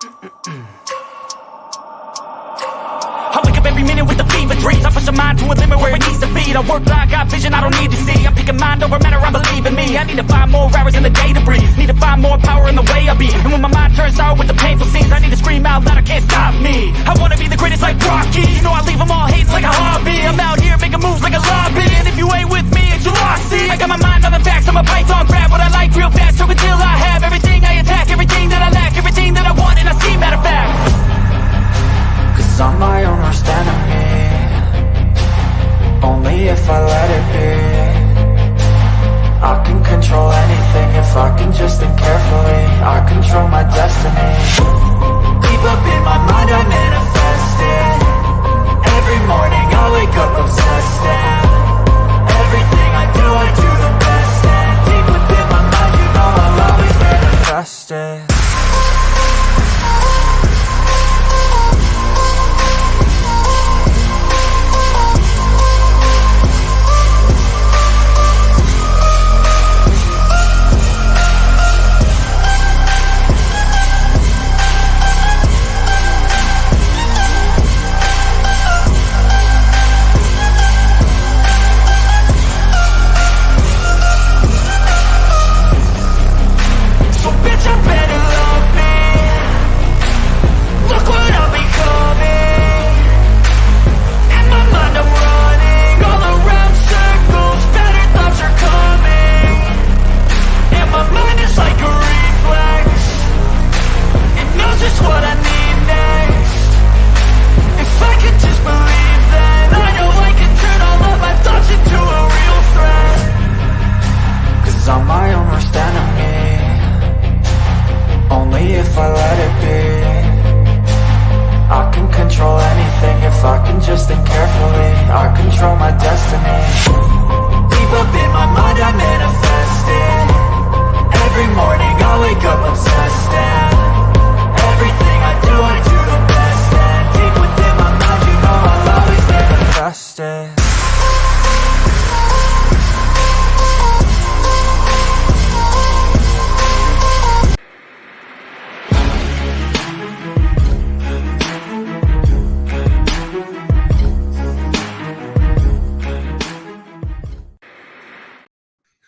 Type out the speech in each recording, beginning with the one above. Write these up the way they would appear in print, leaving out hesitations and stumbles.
I wake up every minute with the fever dreams. I push my mind to a limit where it needs to be. I work blind, got vision I don't need to see. I'm picking mind over matter, I believe in me. I need to find more hours in the day to breathe. Need to find more power in the way I be. And when my mind turns sour with the painful scenes, I need to scream out loud, I can't stop me. I wanna be the greatest like Rocky. You know I leave them all hating like a hobby. I'm out here making moves like a lobby. And if you ain't with me, it's your loss. See, I got my mind on the facts, I'm a python, grab what I like real fast. So until I have everything I attack, everything that I lack, everything that I want, and I see matter of fact. Cause I'm my own worst enemy. Only if I let it be. I can control anything if I can just think carefully. I control my destiny. Deep up in my mind I manifest it. Every morning I wake up obsessed and everything I do the best. And deep within my mind you know I'll always manifest it.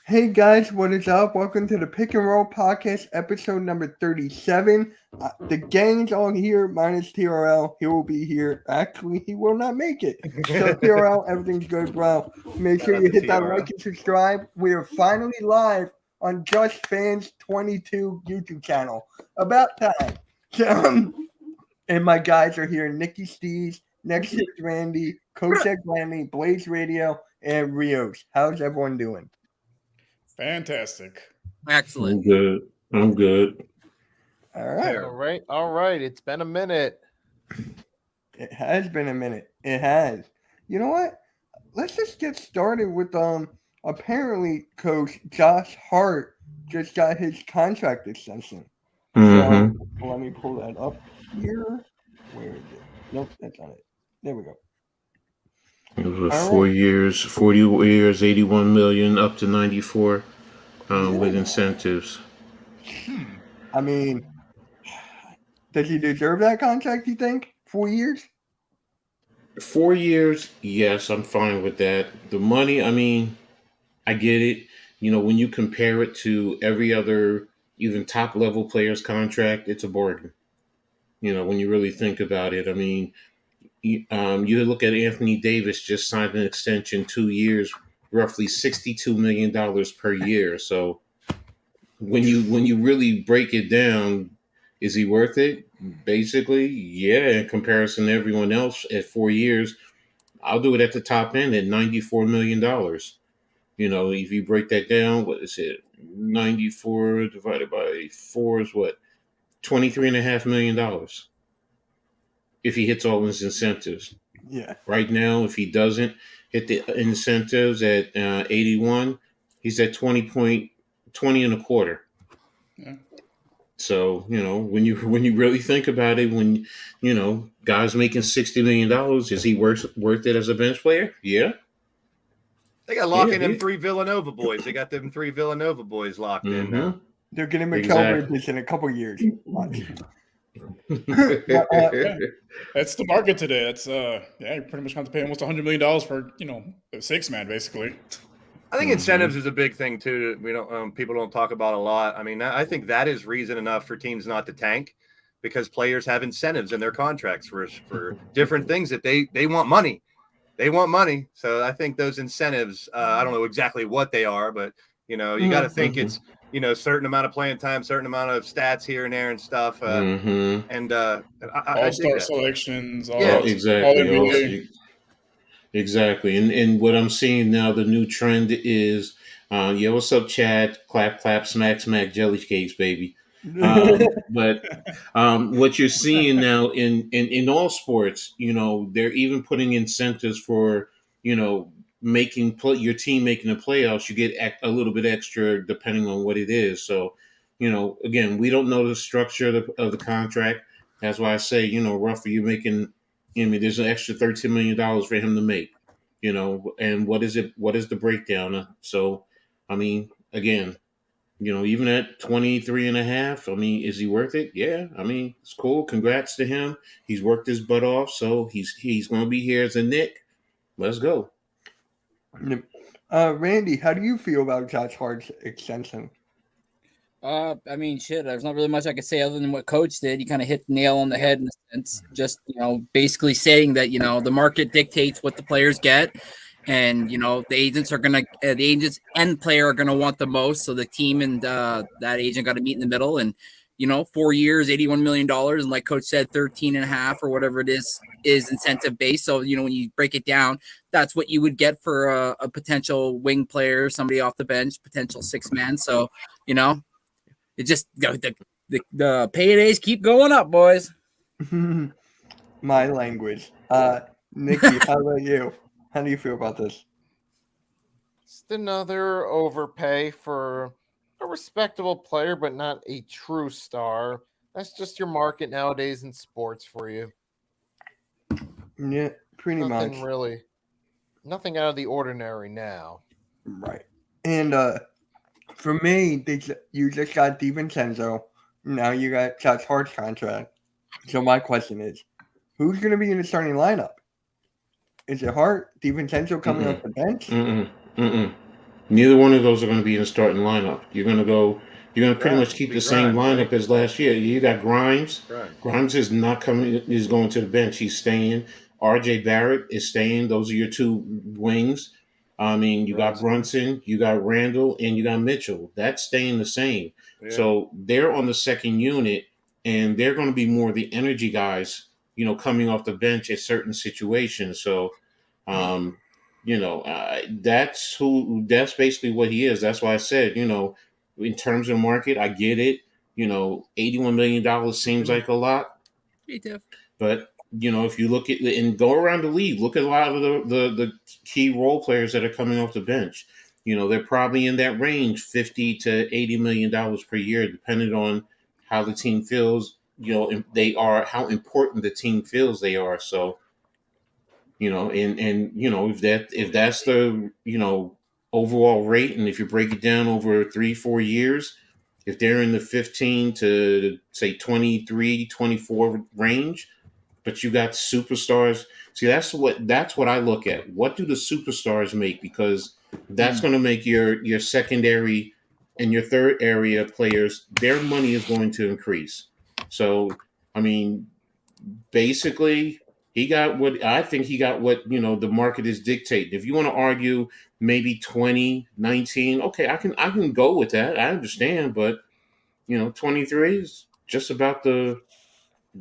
Hey guys, what is up? Welcome to the Pick and Roll Podcast, episode number 37. The gang's all here, minus TRL. He will be here. Actually, he will not make it. So TRL, everything's good, bro. Make sure you hit that like and subscribe. We are finally live on Just Fans 22 YouTube channel. About time. And my guys are here. Nicky, Steez, next is Randy, Coach Ed Blanley, Blaised Radio, and Rios. How's everyone doing? Fantastic. Excellent. I'm good. All right. All right. It's been a minute. It has been a minute. It has. You know what? Let's just get started with apparently Coach Josh Hart just got his contract extension. Mm-hmm. So let me pull that up here. Where is it? Nope, that's not it. There we go. It was 4 years, 40 years, 81 million, up to 94 with incentives. I mean, does he deserve that contract, you think? 4 years? 4 years, yes, I'm fine with that. The money, I mean, I get it. You know, when you compare it to every other, even top level player's contract, it's a bargain. You know, when you really think about it, I mean, you look at Anthony Davis just signed an extension 2 years, roughly $62 million per year. So when you really break it down, is he worth it? Basically, yeah, in comparison to everyone else at 4 years, I'll do it at the top end at $94 million. You know, if you break that down, what is it? 94 divided by 4 is what? $23.5 million. If he hits all his incentives. Yeah. Right now, if he doesn't hit the incentives at 81, he's at 20 and a quarter. Yeah. So, you know, when you really think about it, when, you know, guys making $60 million, is he worth it as a bench player? Yeah. They got locking them 3 Villanova boys. They got them 3 Villanova boys locked in now. They're getting McElbridge in a couple years. Yeah. That's the market today. That's you pretty much have to pay almost $100 million for a six man basically. I think incentives is a big thing too. We don't people don't talk about a lot. I mean, I think that is reason enough for teams not to tank, because players have incentives in their contracts for different things that they want money. They want money. So I think those incentives, I don't know exactly what they are, but you got to think it's certain amount of playing time, certain amount of stats here and there and stuff. And All-star selections, exactly. All-NBA. Exactly. And what I'm seeing now, the new trend is, what's up, Chad? Clap, clap, smack, smack, jelly cakes, baby. But what you're seeing now in all sports, they're even putting incentives for, making your team making the playoffs. You get a little bit extra depending on what it is. So, again, we don't know the structure of the contract. That's why I say, roughly you're making, there's an extra $13 million for him to make, and what is it? What is the breakdown? So, I mean, again, even at 23 and a half, I mean, is he worth it? Yeah. I mean, it's cool. Congrats to him. He's worked his butt off. So he's going to be here as a Nick. Let's go. Randy, how do you feel about Josh Hart's extension? I mean, shit, there's not really much I could say other than what Coach did. He kind of hit the nail on the head in a sense. Just, basically saying that, the market dictates what the players get. And, the agents and player are going to want the most. So the team and that agent got to meet in the middle. And, 4 years, $81 million. And like Coach said, 13 and a half or whatever it is incentive based. So, when you break it down, that's what you would get for a potential wing player, somebody off the bench, potential six man. So, it just the paydays keep going up, boys. My language. Nicky, how about you? How do you feel about this? Just another overpay for a respectable player, but not a true star. That's just your market nowadays in sports for you. Yeah, pretty much. Nothing out of the ordinary now. Right. And for me, you just got DiVincenzo. Now you got Josh Hart's contract. So my question is, who's going to be in the starting lineup? Is it Hart, DiVincenzo coming off the bench? Neither one of those are going to be in the starting lineup. You're going to pretty much keep the same lineup as last year. You got Grimes. Grimes is not coming. He's going to the bench. He's staying. R.J. Barrett is staying. Those are your two wings. I mean, you got Brunson, you got Randall, and you got Mitchell. That's staying the same. Yeah. So they're on the second unit, and they're going to be more the energy guys, coming off the bench at certain situations. So, that's basically what he is. That's why I said, in terms of the market, I get it. $81 million seems like a lot. Hey, Tiff. But if you look at and go around the league, look at a lot of the key role players that are coming off the bench. They're probably in that range, $50 to $80 million per year, depending on how the team feels. They are how important the team feels they are. So, if that's the overall rate, and if you break it down over 3-4 years, if they're in the 15 to say 23, 24 range. But you got superstars. See, that's what I look at. What do the superstars make? Because that's going to make your secondary and your third area players, their money is going to increase. So, I mean, basically, he got what the market is dictating. If you want to argue maybe 20, 19, okay, I can go with that. I understand, but 23 is just about the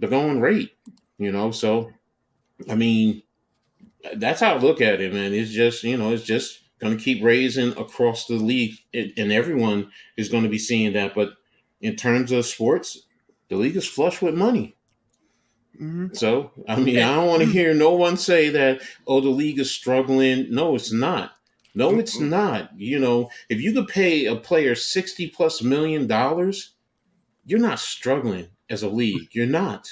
going rate. So, I mean, that's how I look at it, man. It's just going to keep raising across the league, and everyone is going to be seeing that. But in terms of sports, the league is flush with money. Mm-hmm. So, I mean, I don't want to hear no one say that, the league is struggling. No, it's not. No, it's not. If you could pay a player $60+ million, you're not struggling as a league. You're not.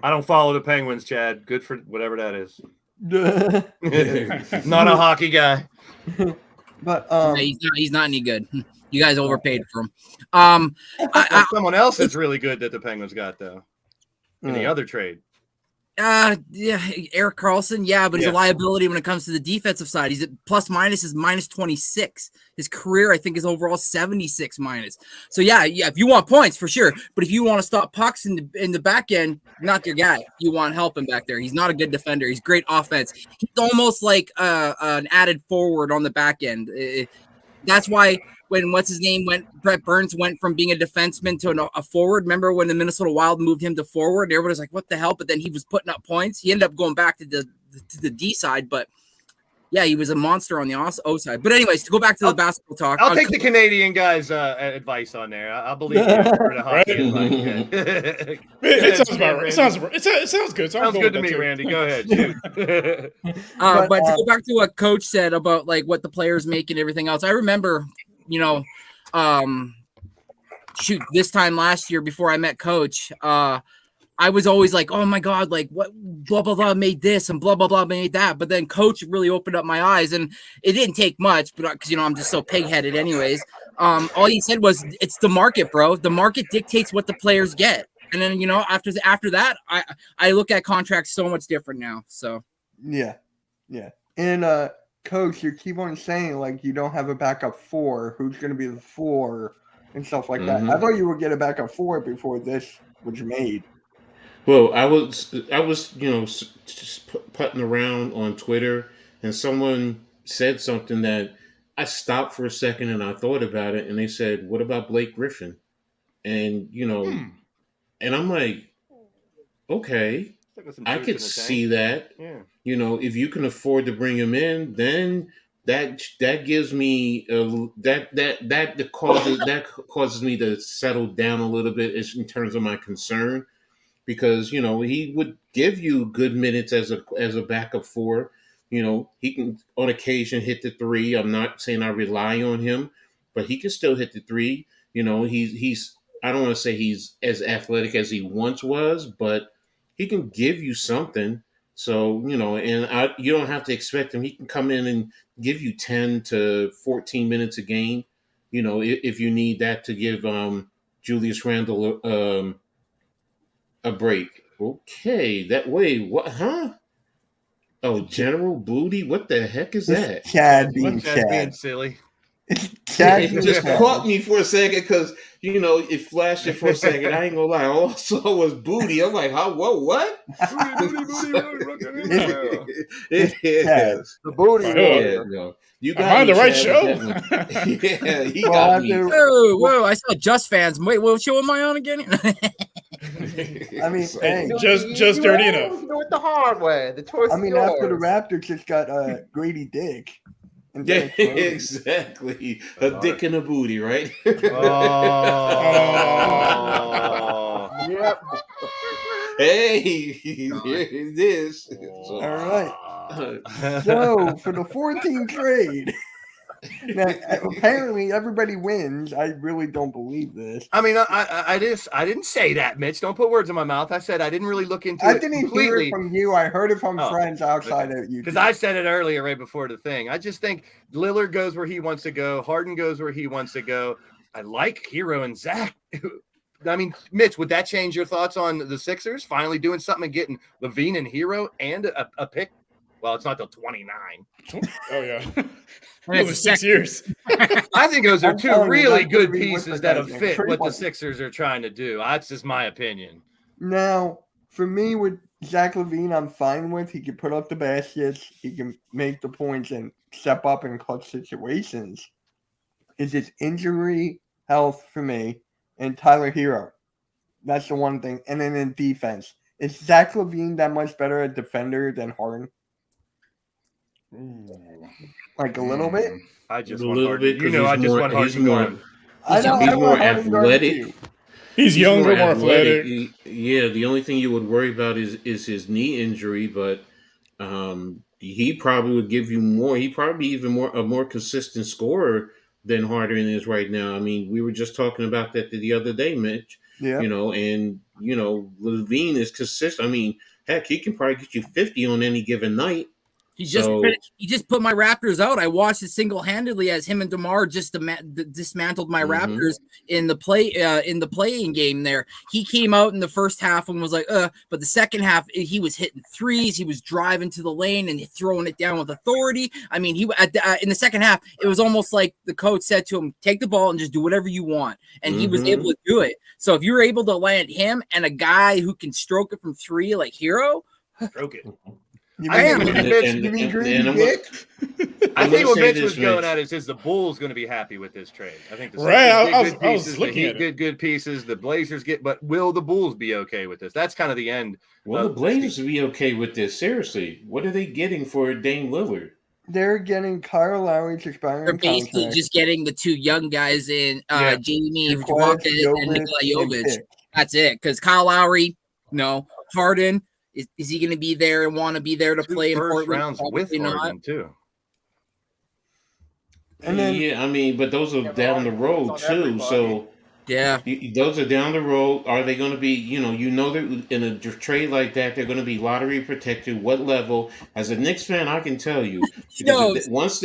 I don't follow the Penguins, Chad. Good for whatever that is. Not a hockey guy. But Yeah, he's not any good. You guys overpaid for him. Well, someone else is really good that the Penguins got though in the other trade. Yeah, Eric Carlson. Yeah, but he's a Yeah. liability when it comes to the defensive side. He's at plus minus is minus 26. His career, I think, is overall 76 minus. So yeah, if you want points for sure, but if you want to stop pucks in the back end, not your guy. You want help him back there. He's not a good defender. He's great offense. He's almost like an added forward on the back end. That's why when Brett Burns went from being a defenseman to a forward. Remember when the Minnesota Wild moved him to forward? Everybody was like, "What the hell?" But then he was putting up points. He ended up going back to the D side, but yeah, he was a monster on the O side. But anyways, to go back to the basketball talk, I'll take the Canadian guys' advice on there. I'll believe you for the hockey advice. It sounds about right. It sounds good. So Sounds good to me, Randy. Go ahead. Shoot. but to go back to what Coach said about like what the players make and everything else, I remember, this time last year before I met Coach, I was always like, oh my God, like what blah, blah, blah made this and blah, blah, blah made that. But then Coach really opened up my eyes, and it didn't take much, but because, I'm just so pig-headed anyways. All he said was, it's the market, bro. The market dictates what the players get. And then, after that, I look at contracts so much different now. So yeah. And Coach, you keep on saying like you don't have a backup 4. Who's going to be the 4 and stuff like that? I thought you would get a backup 4 before this was made. Well, I was, just putting around on Twitter, and someone said something that I stopped for a second and I thought about it, and they said, "What about Blake Griffin?" And and I'm like, okay, I could see that. Yeah. If you can afford to bring him in, then that gives me that causes me to settle down a little bit in terms of my concern. Because he would give you good minutes as a backup 4. He can on occasion hit the 3. I'm not saying I rely on him, but he can still hit the 3. He's I don't want to say he's as athletic as he once was, but he can give you something. So and you don't have to expect him. He can come in and give you 10 to 14 minutes a game. If you need that to give Julius Randle a break. Okay, that way, what, huh? Oh, General Booty? What the heck is that? Chad being Chad being Chad. silly. Chad It just caught me for a second because, it flashed it for a second. I ain't gonna lie. All I saw was booty. I'm like, whoa, what? It is. The booty. Yeah, no. You got Am I on me, the right Chad, show? with that one. Yeah, he Well, got me. whoa, I saw Just Fans. Wait, what show am I on again? I mean, hey, Just dirty enough. Do it the hard way. The choice I mean, is after the yours. Raptors just got Grady Dick. And Yeah, Dennis Schroeder. exactly. A dick and a booty, right? Oh. Yep. Hey, here it is. All right. So for the 14 trade, now apparently everybody wins. I really don't believe this. I mean, I didn't say that, Mitch. Don't put words in my mouth. I said I didn't really look into I it didn't hear completely it from you. I heard it from Oh, friends outside of you. because I said it earlier, right before the thing. I just think Lillard goes where he wants to go. Harden goes where he wants to go. I like Hero and Zach. I mean, Mitch, would that change your thoughts on the Sixers finally doing something and getting Levine and Hero and a pick? Well, it's not till 29. Oh yeah. And Over it's 6 years. I think those are I'm two telling you, really that's good gonna be what pieces they're that doing. have fit Pretty what the much. Sixers are trying to do. That's just my opinion. Now, for me, with Zach LaVine, I'm fine with. He can put up the baskets. He can make the points and step up in clutch situations. It's his injury health for me and Tyler Hero. That's the one thing. And then in defense, is Zach LaVine that much better a defender than Harden? Like a little bit? I just A want little Harden. bit, 'cause I he's just more- want Harden he's more- gone. I know. he's I more want Harden guard athletic. too. He's younger, more athletic. Yeah, the only thing you would worry about is his knee injury, but he probably would give you more. He probably even a more consistent scorer than Harden is right now. I mean, we were just talking about that the other day, Mitch. Yeah. And Levine is consistent. I mean, heck, he can probably get you 50 on any given night. He So just put my Raptors out. I watched it single handedly as him and DeMar just dismantled my Raptors in the playing game. There, he came out in the first half and was like, but the second half he was hitting threes. He was driving to the lane and throwing it down with authority. I mean, in the second half, it was almost like the coach said to him, "Take the ball and just do whatever you want," and he was able to do it. So if you're able to land him and a guy who can stroke it from three like Hero, Stroke it. I am. I think what Mitch was going at is the Bulls going to be happy with this trade? I think the Celtics I was looking at good pieces. The Blazers but will the Bulls be okay with this? That's kind of the end. Will the Blazers be okay with this? Seriously, what are they getting for Dame Lillard? They're getting Kyle Lowry's expiring They're basically contract. just getting the two young guys in Jamie Nikolai Jokic and Nikola Jovic. That's it. Because Kyle Lowry, Harden. Is he going to be there and want to be there to play in Portland? Rounds with Harden too. And then, I mean, but those are down the road too. So yeah, those are down the road. Are they going to be? That in a trade like that, they're going to be lottery protected. What level? As a Knicks fan, I can tell you. Once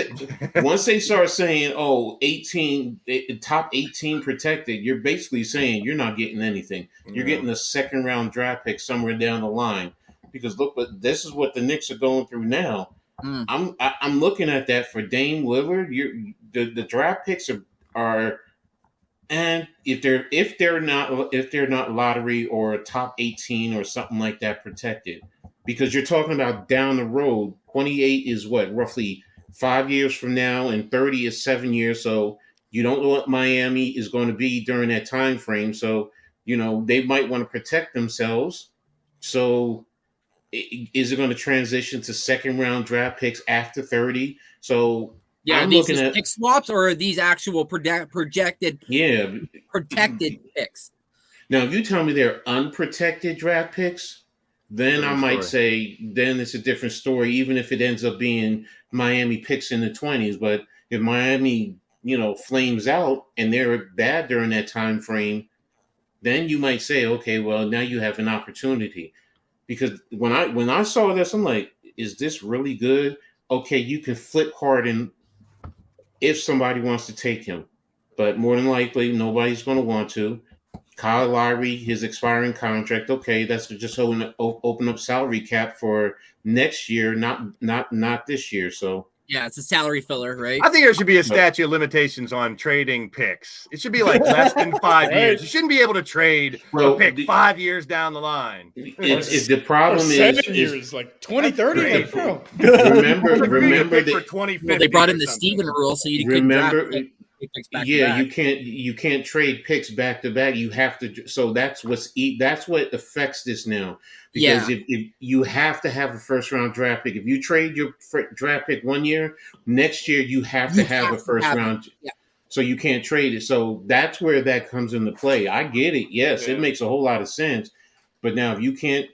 they start saying, 18 top 18 protected, you're basically saying you're not getting anything. You're getting a second round draft pick somewhere down the line. Because look, but this is what the Knicks are going through now. I'm looking at that for Dame Lillard. The draft picks are, and if they're not lottery or top 18 or something like that protected, because you're talking about down the road. 28 is what, roughly 5 years from now, and 30 is 7 years. So you don't know what Miami is going to be during that time frame. So they might want to protect themselves. So is it going to transition to second round draft picks after 30? So yeah, I'm looking at pick swaps, or are these actual projected protected picks? Now, if you tell me they're unprotected draft picks, then I might say then it's a different story, even if it ends up being Miami picks in the 20s. But if Miami, flames out and they're bad during that time frame, then you might say, okay, well, now you have an opportunity. Because when I saw this, I'm like, is this really good? Okay, you can flip Harden if somebody wants to take him. But more than likely, nobody's going to want to. Kyle Lowry, his expiring contract, okay, that's just open up salary cap for next year, not this year. So yeah, it's a salary filler, right? I think there should be a statute of limitations on trading picks. It should be like less than 5 years. You shouldn't be able to trade a pick 5 years down the line. The problem is 7 years, like 2030. Like, bro. Remember that for 2050. They brought in the Steven rule, so you could draft picks back to back. you can't trade picks back to back. You have to. So that's what affects this now. Because if you have to have a first round draft pick. If you trade your draft pick 1 year, next year you have to have a first round. Yeah. So you can't trade it. So that's where that comes into play. I get it. Yes, it makes a whole lot of sense. But now if you can't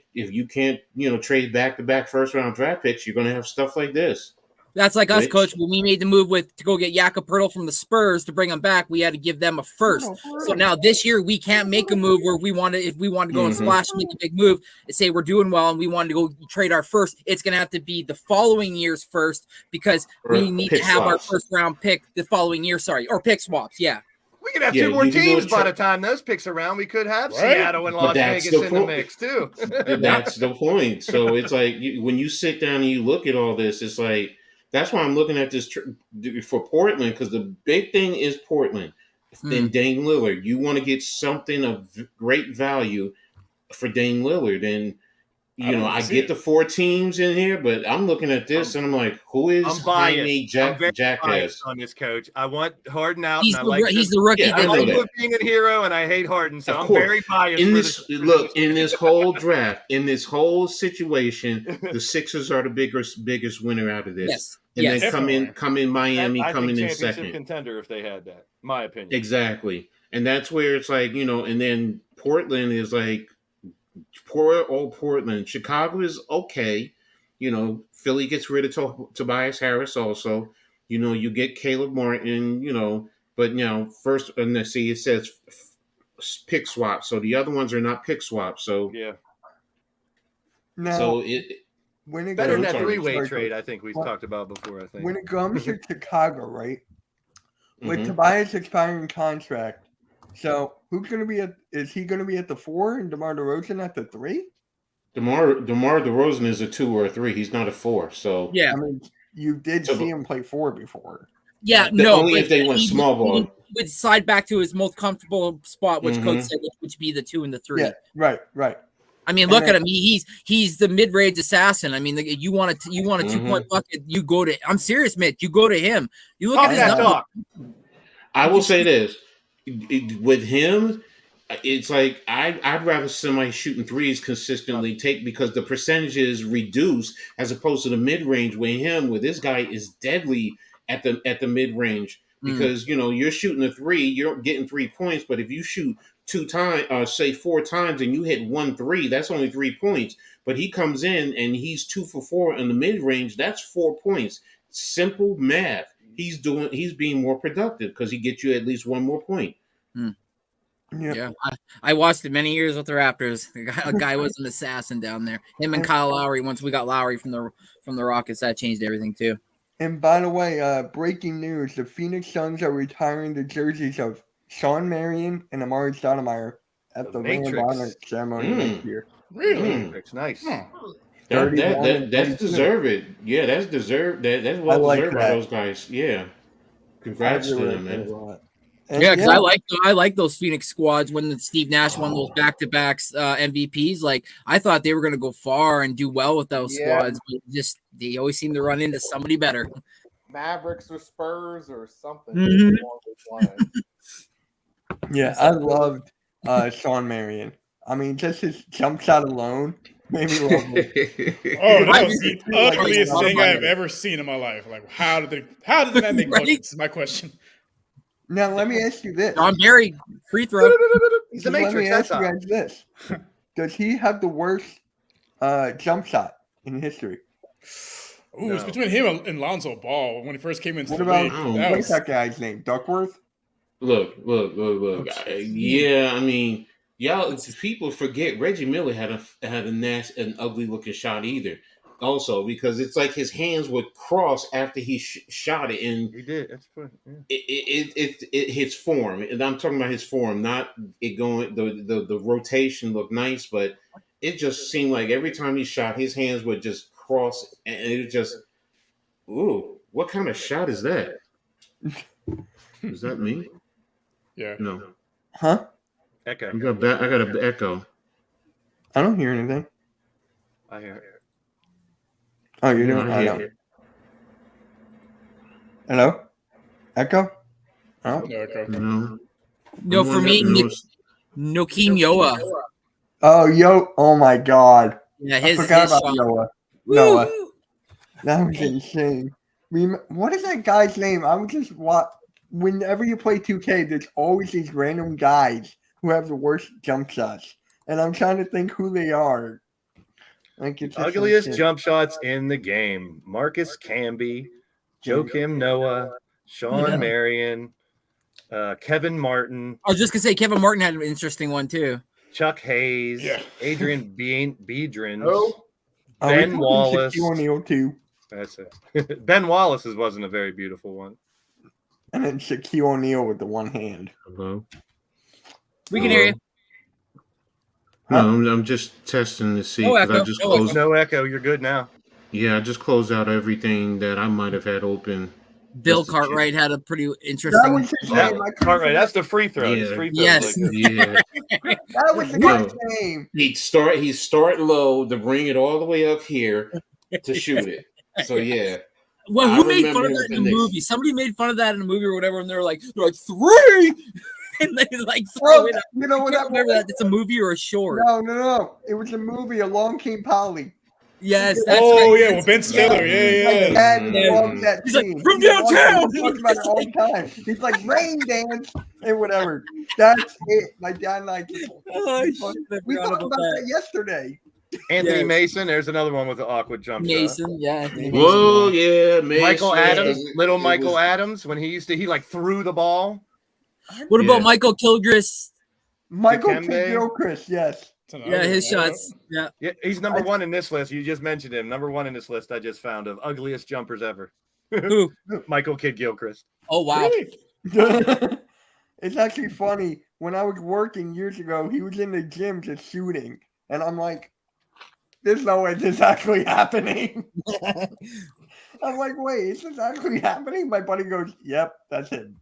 trade back to back first round draft picks, you're going to have stuff like this. That's like us, Coach. When we made the move to go get Jakob Poeltl from the Spurs to bring him back, we had to give them a first. So now this year we can't make a move where if we want to go and splash and make a big move and say we're doing well and we want to go trade our first, it's going to have to be the following year's first because we need to have our first round pick the following year. Or pick swaps. Yeah. We could have two more teams by the time those picks around. We could have Seattle and Las Vegas in the mix too. That's the point. So it's like when you sit down and you look at all this, it's like. That's why I'm looking at this for Portland, because the big thing is Portland. Then Dame Lillard. You want to get something of great value for Dame Lillard. And, I get the 4 teams in here, but I'm looking at this and I'm like, who is Jaime Jackass on this, Coach? I want Harden out. He's the rookie. Yeah, I like being a hero, and I hate Harden, so I'm very biased. In this whole draft, in this whole situation, the Sixers are the biggest winner out of this. Yes. And then come in Miami, coming in second. Contender if they had that, my opinion. Exactly. And that's where it's like, and then Portland is like, poor old Portland. Chicago is okay. Philly gets rid of Tobias Harris also. You get Caleb Martin, but first, and let's see, it says pick swap. So the other ones are not pick swaps. So now, so when it Better than comes that to- three-way sorry, trade. I think we've talked about before. I think. when it comes to Chicago, right? With Mhm. Tobias expiring contract, so who's going to be at? Is he going to be at the 4 and DeMar DeRozan at the 3? DeMar DeRozan is a 2 or a 3. He's not a 4. So Yeah, I mean, you did So- see him play 4 before. yeah, The- no. only but if they went he small would- he ball. would slide back to his most comfortable spot, which Coach Mhm. said, which would be the 2 and the 3. Yeah, right. I mean, And look then- at him. He's the mid-range assassin. I mean, you want a Mhm. 2-point bucket, you go to. I'm serious, Mitch. You go to him. You look Talk at his that numbers. talk. I will say this: with him, it's like I'd rather somebody shooting threes consistently take because the percentage is reduced as opposed to the mid range. With this guy is deadly at the mid range because you're shooting a 3, you're getting 3 points, but if you shoot 2 times, say 4 times, and you hit 1 3, that's only 3 points. But he comes in and he's 2 for 4 in the mid range. That's 4 points. Simple math. He's being more productive because he gets you at least 1 more point. Yeah, I watched it many years with the Raptors. A guy was an assassin down there. Him and Kyle Lowry. Once we got Lowry from the Rockets, that changed everything too. And by the way, breaking news: the Phoenix Suns are retiring the jerseys of Sean Marion and Amari Stoudemire at the Ring of Matrix. Honor ceremony next year. Really? It's nice. Huh. 31 and That's 22. deserved. Yeah, that's deserved. That's well like deserved by that. those guys. Yeah, congrats to them, man. And Yeah, because I like those Phoenix squads when the Steve Nash won those back-to-backs MVPs. Like I thought they were going to go far and do well with those squads, but just they always seem to run into somebody better. Mavericks or Spurs or something. Mhm. along those lines. Yeah, I loved Sean Marion. I mean, just his jump shot alone made me love him. Oh, that I was mean, the like, ugliest like, thing like- I've ever seen in my life. Like, how did that make Right? sense? Is my question. Now, let me ask you this. John Barry free throw. He's the Let me Matrix. ask That's you all. guys this. Does he have the worst jump shot in history? Ooh, it's No. between him and Lonzo Ball when he first came into What the about league. Oh, That what's was, that guy's name? Duckworth? Look. Yeah, I mean, y'all people forget Reggie Miller had an ugly looking shot either. Also, because it's like his hands would cross after he shot it, and He did. That's funny. Yeah. it his form. And I'm talking about his form, not it going. The rotation looked nice, but it just seemed like every time he shot, his hands would just cross, and it just, ooh, what kind of shot is that? Is that me? yeah. No, Huh? Echo. I got an echo. I don't hear anything. I hear it. Oh, you're doing I I hear know. it. Hello? Echo? Oh. No, okay. No, No, for me, Nokeem Yoa. Oh my God. Yeah, I his forgot about shot. Noah. Woo! Noah. That was insane. What is that guy's name? I would just watch. Whenever you play 2K, there's always these random guys who have the worst jump shots. And I'm trying to think who they are. Like it's just Ugliest insane. jump shots in the game. Marcus Camby, Joakim Noah, Sean Yeah. Marion, Kevin Martin, I was just gonna say Kevin Martin had an interesting one too. Chuck Hayes, Yeah. Adrian Beedrin, Oh, Ben we Wallace. Shaquille O'Neal too. That's it. Ben Wallace's wasn't a very beautiful one. And then Shaquille O'Neal with the one hand. Hello. We can hear you. No, I'm just testing to see No because I echo, just no closed. No echo. You're good now. Yeah, I just closed out everything that I might have had open. Bill Just to check. Cartwright had a pretty That interesting. was his That, name. I couldn't Cartwright, that's the free throw. His Yeah. free throw Yes. like Yeah, That was the No. guy's name. he'd start low to bring it all the way up here to shoot it. So yeah, Well, I who made fun remember of it that was in the the Knicks. movie? Somebody made fun of that in a movie or whatever, and they're like 3, and they like throw Bro, it. Up. you know I what can't that remember was? that. It's a movie or a short. No. It was a movie. Along Came Polly. Yes, that's Oh right. yeah, with Ben Stiller. Like, Yeah. Dad Yeah. loves that He's like, scene. "From He loves it. downtown!" He talks about it all the time. He's like, rain dance and whatever. That's it. My dad and I just Oh, shit, I we forgot talked about that yesterday. Anthony Yes. Mason. There's another one with an awkward jump shot. Mason, yeah. Anthony Mason. whoa, yeah, man. Michael Adams, little It Michael was- Adams, when he like threw the ball. What about Yeah. Michael Kilgris? Michael Dikembe. Gilchrist, yes. Yeah, his shots. Yeah. Yeah, he's number one in this list. You just mentioned him. Number one in this list I just found of ugliest jumpers ever. Who? Michael Kidd Gilchrist. Oh wow. It's actually funny. When I was working years ago, he was in the gym just shooting. And I'm like, there's no way this is actually happening. I'm like, wait, is this actually happening? My buddy goes, yep, that's him.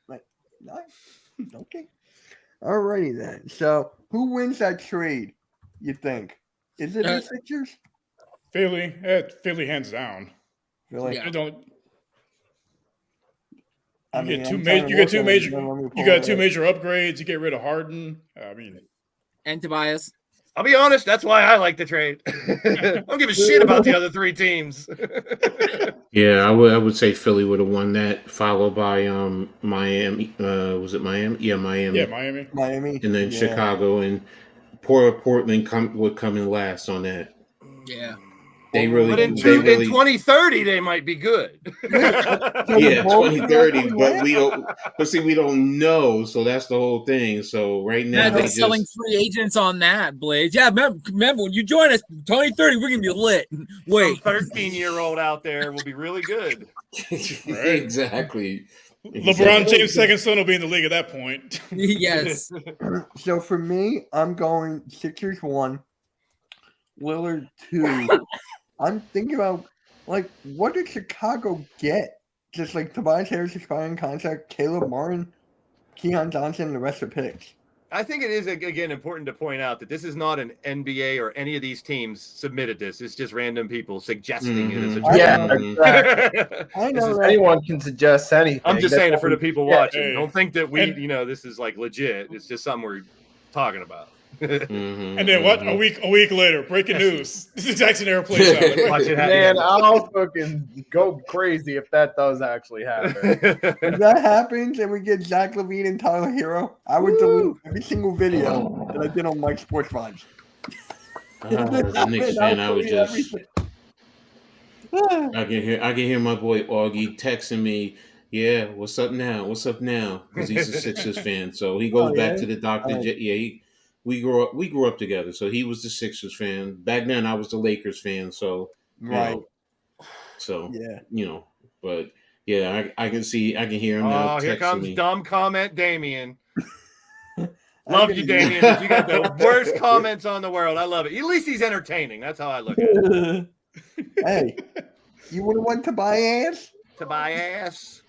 I'm like, nice. Okay. Alrighty then. So who wins that trade, you think? Is it the Sixers? Philly. Philly hands down. Really? Yeah. You don't. I You mean, get I'm two trying major. to You get look two at it, major. then let me You pull got it two up. major upgrades. You get rid of Harden. I mean, And Tobias. I'll be honest, that's why I like the trade. I don't give a shit about the other three teams. Yeah, I would say Philly would have won that, followed by Miami. Was it Miami? Yeah, Miami. yeah, Miami. Miami. And then Yeah. Chicago and Portland would come in last on that. Yeah. They really, But in they 2030, they might be good. yeah, 2030. But we don't. But see, we don't know. So that's the whole thing. So right now, Yeah, they they're selling just free agents on that, Blaze. Yeah, remember when you join us, 2030, we're gonna be lit. Wait. Some 13-year-old out there will be really good. exactly. LeBron James' second son will be in the league at that point. Yes. So for me, I'm going Sixers 1, Lillard 2. I'm thinking about, like, what did Chicago get? Just like Tobias Harris expiring contract, Caleb Martin, Keon Johnson, and the rest of picks. I think it is, again, important to point out that this is not an NBA or any of these teams submitted this. It's just random people suggesting it as a trade. Yeah, exactly. I This know is- that. anyone can suggest anything. I'm just That's saying it what for the we- people yeah. watching. Hey. Don't think that we, And- this is like legit. It's just something we're talking about. Mhm, And then what? mhm. A week later, breaking news. This exact scenario plays out. Watch it happen. Man, I'll fucking go crazy if that does actually happen. If that happens and we get Zach LaVine and Tyler Hero, I would delete every single video that I did on Mike Sports Vibes. As a Knicks fan, I would just. everything. I can hear my boy Augie texting me. Yeah, what's up now? What's up now? Because he's a Sixers fan, so he goes Oh, back yeah? to the doctor. Oh. Yeah, we grew up together. So he was the Sixers fan. Back then, I was the Lakers fan. So you Right. know, so Yeah. but yeah, I can hear him now. Oh, here texting comes me. dumb comment, Damien. I'm Love gonna- you, Damien. You got the worst comments on the world. I love it. At least he's entertaining. That's how I look at it. Hey, you would have won Tobias? Tobias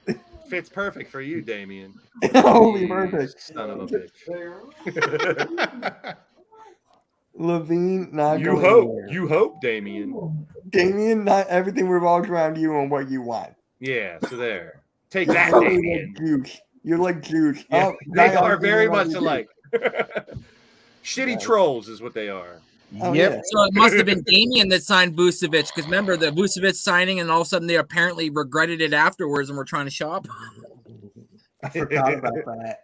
fits perfect for you, Damien. Oh, be You perfect. Son of a bitch. Levine, not You going hope. anywhere. You hope, Damien. Damien, not everything revolves around you and what you want. Yeah, so there. Take that, You're Damien. like Juice. You're like Juice. Yeah, Oh, they Zion are very Williamson much on alike. Shitty Nice. trolls is what they are. Oh, Yep. yeah. So it must have been Damian that signed Vucevic, because remember the Vucevic signing, and all of a sudden they apparently regretted it afterwards and were trying to shop. I forgot about that.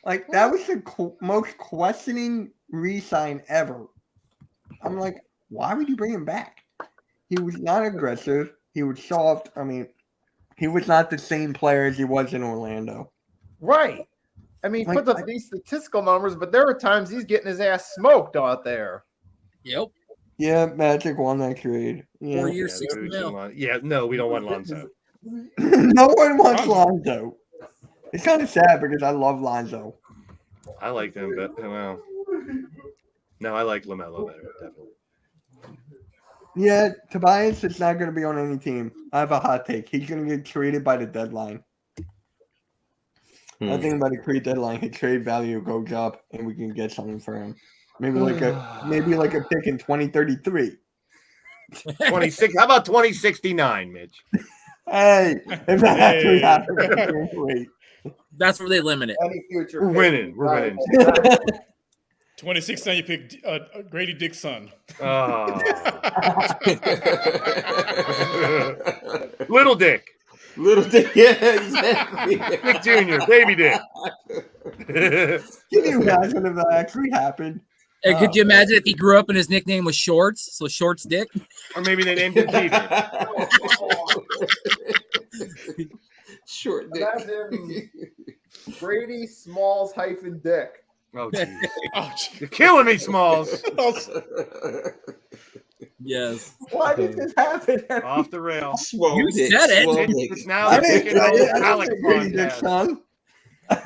Like, that was the most questioning re-sign ever. I'm like, why would you bring him back? He was not aggressive. He was soft. I mean, he was not the same player as he was in Orlando. Right. I mean, Like, put up these statistical numbers, but there are times he's getting his ass smoked out there. Yep. Yeah, Magic won that trade. 4 Yeah. years, Yeah, 60 mil. yeah, no, we don't want Lonzo. No one wants Lonzo. It's kind of sad because I love Lonzo. I like them, but well, no, I like LaMelo better, definitely. Yeah, Tobias is not going to be on any team. I have a hot take. He's going to get traded by the deadline. I think by the trade deadline, his trade value goes up, and we can get something for him. Maybe like a pick in 2033. 26. How about 2069, Mitch? Hey, if that actually happens, great. That's where they limit it. Any future. We're winning. We're winning. 26, now you pick Grady Dick's son. Oh. Little Dick. Little Dick, yeah, exactly. Dick Jr., Baby Dick. Can you imagine if that actually happened? Hey, could you imagine if he grew up and his nickname was Shorts? So Shorts Dick? Or maybe they named him Peter. Short Dick. Imagine Brady Smalls hyphen Dick. Oh, geez. Oh, gee. You're killing me, Smalls. Yes. Why did this happen? Off the rail. You said it. It's now I the didn't Pick and say Roll it. I Alex didn't say Grady Dick, podcast. son.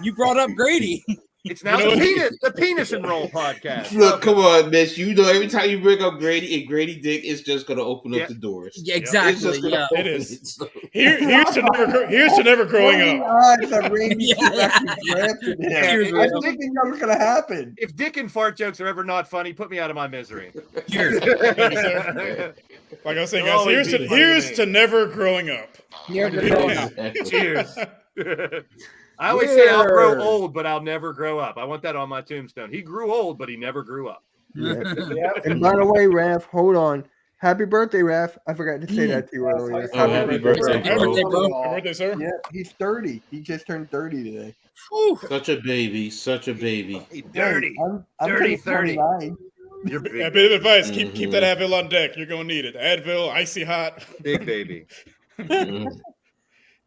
You brought up Grady. It's now the penis and roll podcast. Look, come on, Mitch. You know, every time you bring up Grady and Grady Dick, it's just going to open up the doors. Yeah, It's exactly. just gonna Yeah. open It is. it. Here's to never growing What are the up. odds that Randy actually drafted him? Cheers, I Ray. didn't think that was going to happen. If dick and fart jokes are ever not funny, put me out of my misery. Cheers. Thank you, sir. Like I was saying, They'll guys, always here's be to, funny to here's me. to never growing up. Never Yeah. growing up. Exactly. Cheers. I always say I'll grow Cheers. old, but I'll never grow up. I want that on my tombstone. He grew old, but he never grew up. And by the way, Raph, hold on. Happy birthday, Raph. I forgot to say that to you earlier. Oh, happy birthday, Happy birthday, bro. Happy birthday, sir. Yeah, he's 30. He just turned 30 today. Whew. Such a baby. Such a baby. Hey, dirty. I'm Dirty turning 30. 29. You're Yeah, big, bit of advice: keep that Advil on deck. You're gonna need it. Advil, icy hot. big baby. Mhm.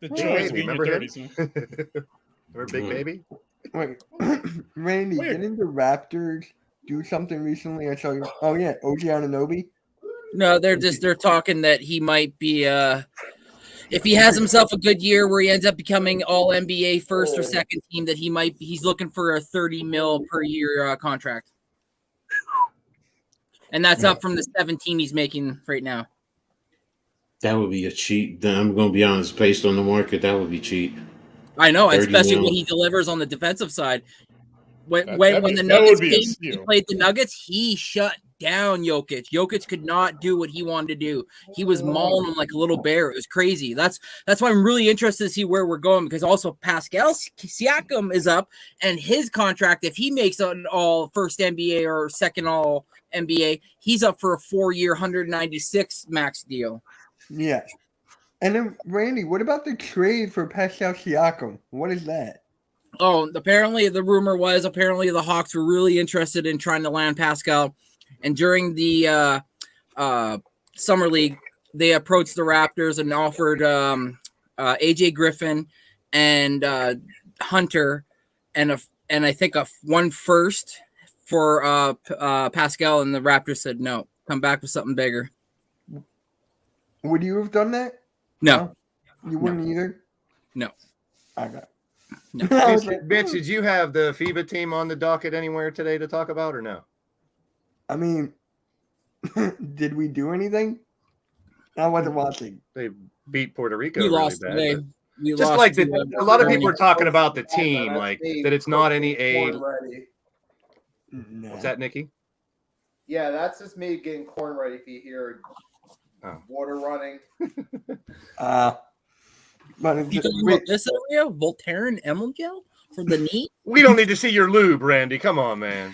The Big joys of baby, being your remember him? 30s. Man. Remember Big Baby? Wait, Randy, Wait. didn't the Raptors do something recently? I saw you. Oh yeah, OG Anunoby. No, they're talking that he might be if he has himself a good year where he ends up becoming all NBA first or second team, that he's looking for a 30 mil per year contract. And that's up from the 17 he's making right now. That would be a cheat. I'm going to be honest. Based on the market, that would be cheap. I know, 30 especially mil. when he delivers on the defensive side. When That- when that the would Nuggets be a came, he steal. played the Nuggets, he shut down Jokic. Jokic could not do what he wanted to do. He was mauling him like a little bear. It was crazy. That's why I'm really interested to see where we're going, because also Pascal Siakam is up, and his contract, if he makes an all first NBA or second all NBA, he's up for a 4-year, 196 max deal. Yeah. And then Randy, what about the trade for Pascal Siakam? What is that? Oh, apparently the rumor was the Hawks were really interested in trying to land Pascal, and during the summer league, they approached the Raptors and offered AJ Griffin and Hunter and I think one first for Pascal, and the Raptors said no, come back with something bigger. Would you have done that? No, You wouldn't either? no. Okay. No. I was like, Mitch, did you have the FIBA team on the docket anywhere today to talk about or no? I mean, did we do anything? I wasn't watching. They beat Puerto Rico We really lost bad. today. but- We Just lost like to, a lot of people are Germany. talking about the team, like that it's not any A. Corn ready. No. What's that, Nicky? Yeah, that's just me getting corn ready. If you hear Oh. water running, But it's You just, talking about this area? Voltaren Emulgel for the knee? We don't need to see your lube, Randy. Come on, man.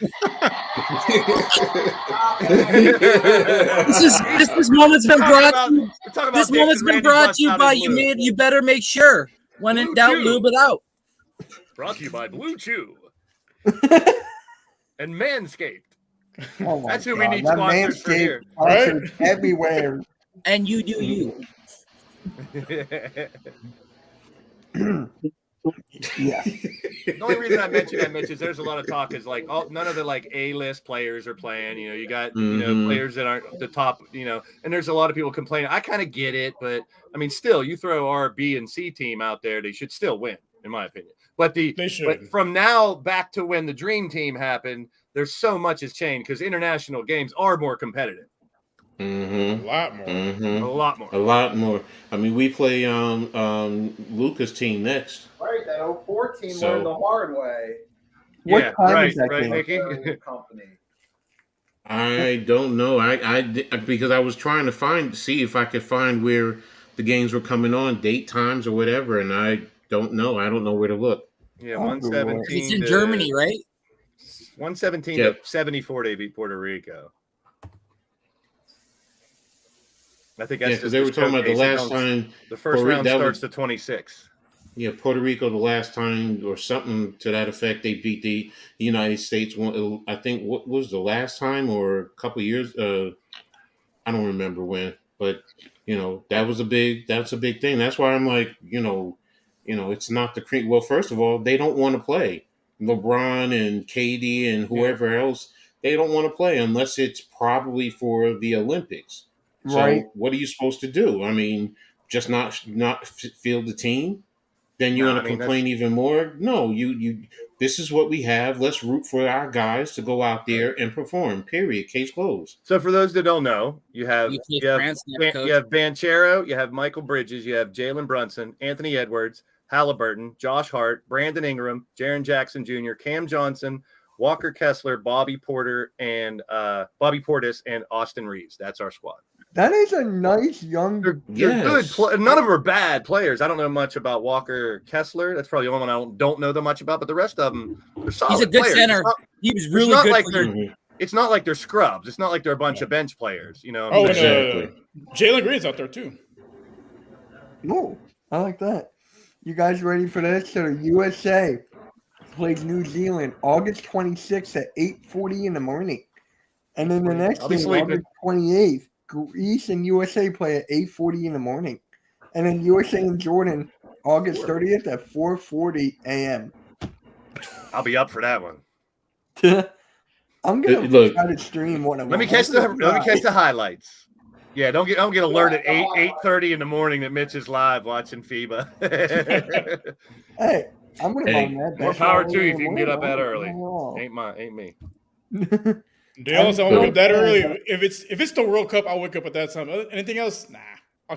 This moment's been brought to you. This moment's been brought to you by you better make sure. When in Blue doubt, Chew. lube it out. Brought to you by Blue Chew and Manscaped. oh my That's who we God, need that sponsors for here. sponsors everywhere. And you do you. Yeah. The only reason I mentioned that, Mitch, is there's a lot of talk is like none of the like A-list players are playing. You know, you got Mhm. players that aren't the top. And there's a lot of people complaining. I kind of get it, but I mean, still, you throw our B and C team out there, they should still win, in my opinion. But They should. But from now back to when the Dream Team happened, there's so much has changed because international games are more competitive, A Mm-hmm. lot more. Mm-hmm. a lot more. A lot more. I mean, we play Luca's team next. right? That 04 team So- learned the hard way. What Yeah, time right, is that right, game? Nicky? Company. I don't know. Because I was trying to see if I could find where the games were coming on, date times or whatever, and I don't know. I don't know where to look. Yeah, Oh, 117. It's in to- Germany, right? 117 Yep. to 74. They beat Puerto Rico. I think Yeah, that's because just they were to talking about the showcase last it. time. The first Puerto- round that starts was- to 26. Yeah, Puerto Rico the last time or something to that effect. They beat the United States. I think what was the last time or a couple years. I don't remember when, but that's a big thing. That's why I'm like, it's not the cream. Well, first of all, they don't want to play. LeBron and KD and whoever else, they don't want to play unless it's probably for the Olympics. Right. So what are you supposed to do? I mean, just not field the team? Then you're No, going I to mean, complain even more? No, you. This is what we have. Let's root for our guys to go out there and perform. Period. Case closed. So for those that don't know, you have UK France next, coach. you have Banchero, you have Michael Bridges, you have Jalen Brunson, Anthony Edwards, Halliburton, Josh Hart, Brandon Ingram, Jaren Jackson Jr., Cam Johnson, Walker Kessler, Bobby Portis, and Austin Reeves. That's our squad. That is a nice young. They're good. None of them are bad players. I don't know much about Walker Kessler. That's probably the only one I don't know that much about. But the rest of them, they're solid. He's a good players. center. He was really not good. Like for you. It's not like they're scrubs. It's not like they're a bunch of bench players. You know. Oh, Exactly. and Jalen Green's out there too. Oh, I like that. You guys ready for this? So the USA plays New Zealand August 26th at 8:40 in the morning. And then the next I'll be game, sleeping. August 28th, Greece and USA play at 8:40 in the morning. And then USA and Jordan August 30th at 4:40 a.m. I'll be up for that one. I'm gonna Look. try to stream one of them. Let me catch the highlights. Yeah, don't get alert at 8:30 in the morning that Mitch is live watching FIBA. Hey, I'm gonna Hey, run that. More That's power all to you in if the you can get up morning. that early. Oh. Ain't me. Dale's I wake up that early. If it's the World Cup, I'll wake up at that time. Anything else? Nah.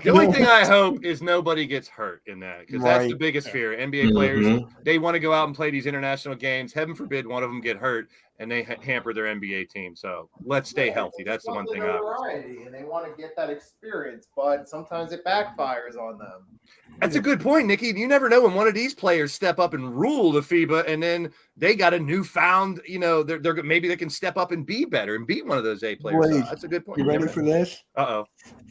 The only thing I hope is nobody gets hurt in that, because that's the Right. biggest fear. NBA players, Mhm. they want to go out and play these international games. Heaven forbid one of them get hurt and they hamper their NBA team. So let's stay healthy. That's the one thing I would say. variety, and they want to get that experience, but sometimes it backfires on them. That's a good point, Nicky. You never know when one of these players step up and rule the FIBA, and then they got a newfound, they're maybe they can step up and be better and beat one of those A players. So Blaised, that's a good point. You ready for this? Uh-oh.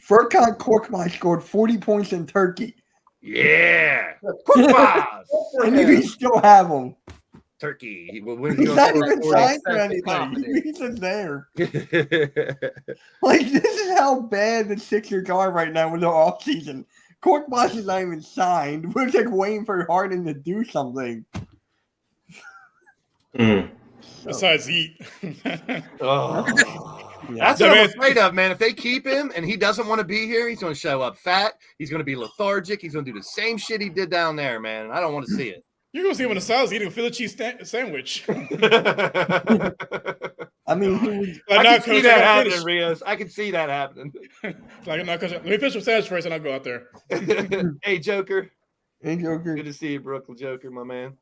Furkan Korkmaz scored 40 points in Turkey. Yeah. Korkmaz! And you still have him. Turkey. He's not even signed for sense of anything. confidence. He's just there. Anything. Like, this is how bad the Sixers are right now with their offseason. Korkmaz is not even signed. We're like waiting for Harden to do something. Mm. Besides eat. That's what I'm afraid of, man. If they keep him and he doesn't want to be here, he's going to show up fat. He's going to be lethargic. He's going to do the same shit he did down there, man. I don't want to see it. You're going to see him in the South eating a Philly cheese sandwich. I mean, he was, I Nah, can see Coach, that I gotta happening, finish. Rios. I can see that happening. Like, no, Coach, let me finish some sandwich first and I'll go out there. Hey, Joker. hey, Joker. Good to see you, Brooklyn Joker, my man.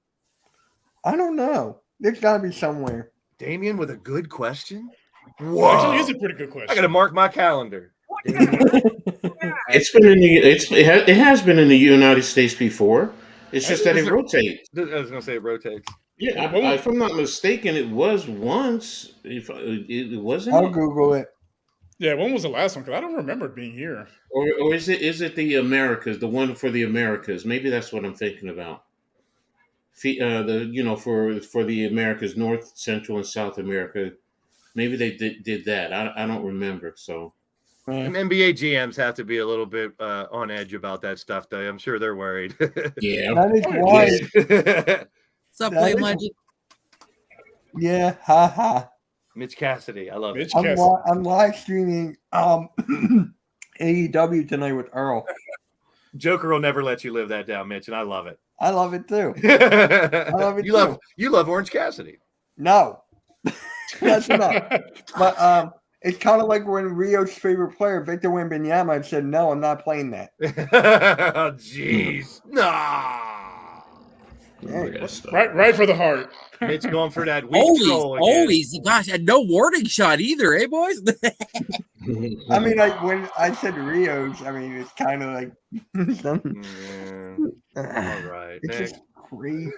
I don't know. There's got to be somewhere. Damien with a good question? Actually, Whoa. it's a pretty good question. I got to mark my calendar. It's been in it has been in the United States before. It's just that it rotates. I was going to say it rotates. Yeah, if I'm not mistaken, it was once. If it wasn't, I'll Google it. Yeah, when was the last one? Because I don't remember it being here. or is it the Americas, the one for the Americas? Maybe that's what I'm thinking about. For the Americas, North, Central, and South America. Maybe they did that. I don't remember. So And NBA GMs have to be a little bit on edge about that stuff, though. I'm sure they're worried. yeah, That is why. What's up, That Flame is- Legend? Yeah, haha. Mitch Cassidy. I love it. Mitch Cassidy. I'm live streaming AEW tonight with Earl. Joker will never let you live that down, Mitch, and I love it. I love it too. love it you love Orange Cassidy. No, that's enough. But it's kind of like when Rio's favorite player, Victor Wembanyama, said, "No, I'm not playing that." Oh, jeez. Nah. Right for the heart. Mitch going for that weak troll again. Always. Gosh, and no warning shot either, eh, boys? I mean, like when I said Rio's, I mean it's kind of like something. Yeah. All right. It's Nick. just crazy.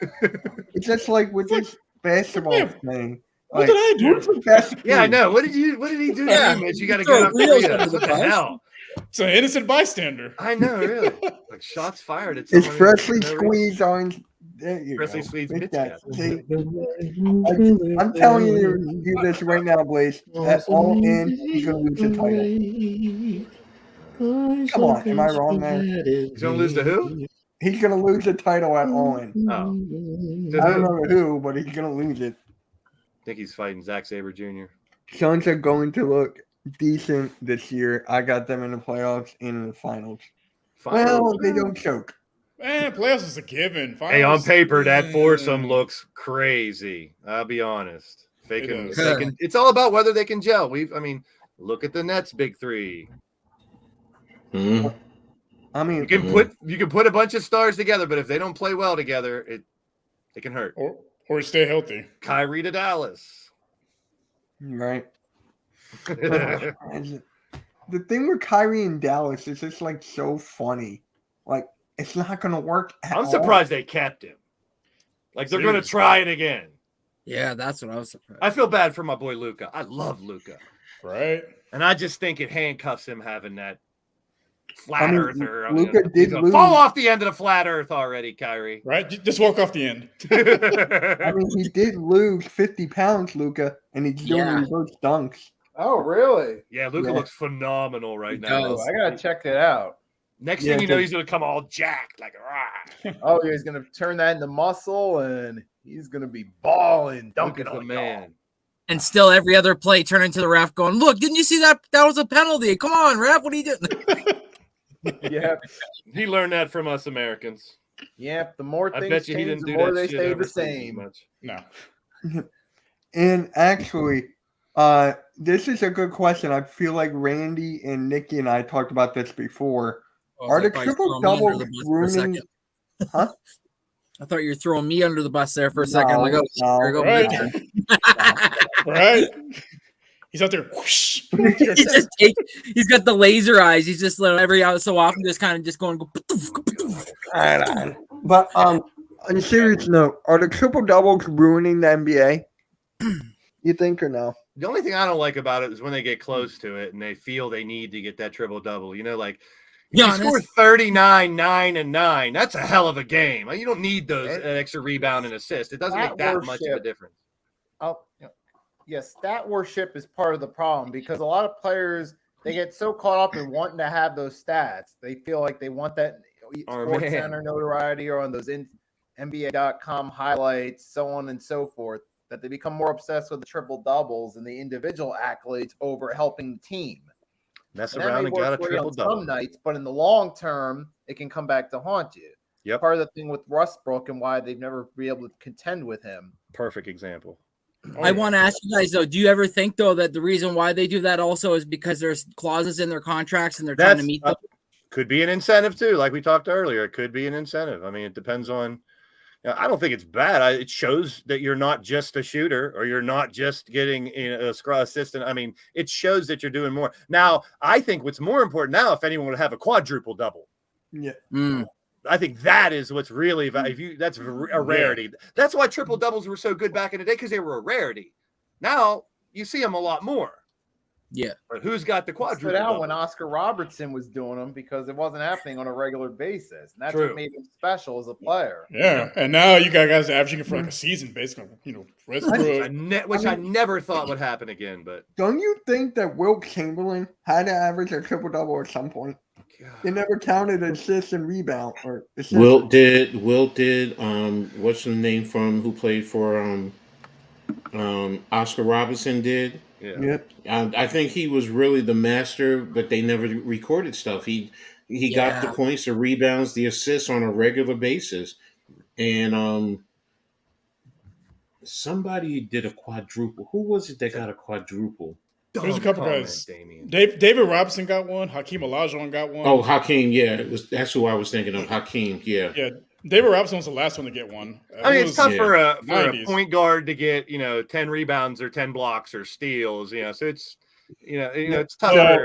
It's just like with this basketball thing. What Like, did I do? who's the best Yeah, I team? know. What did he do Yeah. to you, Mitch? You got to Throw get up Rios to under Rios. the What the bus. hell? It's an innocent bystander. I know, really. Like shots fired at It's someone. freshly for no reason. squeezed orange. There you Freshly go. squeezed Think Mitch that- Cassidy. see, I'm telling you to do this right now, Blaze. At all in, he's gonna lose the title. Come on, am I wrong there? He's gonna lose to who? He's gonna lose the title at All In. Oh, I don't know who, but he's gonna lose it. I think he's fighting Zack Sabre Jr. Suns are going to look decent this year. I got them in the playoffs and in the finals. Well, they don't choke. Man, playoffs is a given. Hey, on Finals, paper, that foursome looks crazy. I'll be honest. It's all about whether they can gel. I mean, look at the Nets' big three. Mhm. I mean, You can put a bunch of stars together, but if they don't play well together, it can hurt. or stay healthy. Kyrie to Dallas. right. The thing with Kyrie and Dallas is it's like so funny. Like it's not gonna work at I'm all. surprised they kept him. Like they're going to try it again. Yeah, that's what I was surprised. I feel bad for my boy Luka. I love Luka, Right. and I just think it handcuffs him having that flat earther. Luka did lose. Fall off the end of the flat earth already, Kyrie. Right. Just walk off the end. I mean, he did lose 50 pounds, Luka, and he's doing reverse dunks. Oh, really? Yeah, Luka looks phenomenal right now. does. Oh, I gotta check it out. Next thing you know, he's going to come all jacked like rah. Oh, yeah, he's gonna turn that into muscle, and he's gonna be balling, dunking Luka's on the man. man. And still every other play turn into the ref going, look, didn't you see that? That was a penalty. Come on, ref. What are you doing? Yeah, He learned that from us Americans. yeah. The more I things bet you he change, didn't the do more that they shit stay the overseas same. much. No. And actually, this is a good question. I feel like Randy and Nicky and I talked about this before. Are the triple doubles ruining? Huh? I thought you were throwing me under the bus there for a second. I'm like, No, here we go. Right. Right. He's out there. Whoosh. He's got the laser eyes. He's just every so often just kind of just going. But on a serious note, are the triple doubles ruining the NBA? You think or no? The only thing I don't like about it is when they get close to it and they feel they need to get that triple double. You know, like you score 39, 9, and 9. That's a hell of a game. You don't need those extra rebound and assist. It doesn't make that much of a difference. Yes, stat worship is part of the problem because a lot of players they get so caught up in wanting to have those stats. They feel like they want that Sports Center notoriety or on those NBA.com highlights, so on and so forth, that they become more obsessed with the triple doubles and the individual accolades over helping the team. Mess around and got a triple double. Some nights, but in the long term, it can come back to haunt you. Yep. Part of the thing with Westbrook and why they've never been able to contend with him. Perfect example. I want to ask you guys though, do you ever think though that the reason why they do that also is because there's clauses in their contracts and they're trying to meet them? Could be an incentive too, like we talked earlier. It could be an incentive. I mean, it depends on. I don't think it's bad. It shows that you're not just a shooter or you're not just getting a scrum assistant. I mean, it shows that you're doing more. Now, I think what's more important now, if anyone would have a quadruple double. Yeah. I think that is what's really that's a rarity. That's why triple doubles were so good back in the day because they were a rarity. Now you see them a lot more. Yeah. But who's got the quadruple Out double? when Oscar Robertson was doing them because it wasn't happening on a regular basis. And that's what made him special as a player. Yeah. And now you got guys averaging it for like a season, basically. You know, Westbrook. Which I never thought would happen again. But don't you think that Wilt Chamberlain had to average a triple double at some point? They never counted assists and rebound or assists. Wilt did. What's the name from who played for Oscar Robertson did? Yeah. I think he was really the master, but they never recorded stuff. He got the points, the rebounds, the assists on a regular basis, and somebody did a quadruple. Who was it that got a quadruple? There's a couple guys. David Robinson got one. Hakeem Olajuwon got one. Oh, Hakeem, yeah, that's who I was thinking of. Hakeem, yeah. Yeah, David Robinson was the last one to get one. I mean, it's tough for a point guard to get 10 rebounds or 10 blocks or steals. So it's it's tough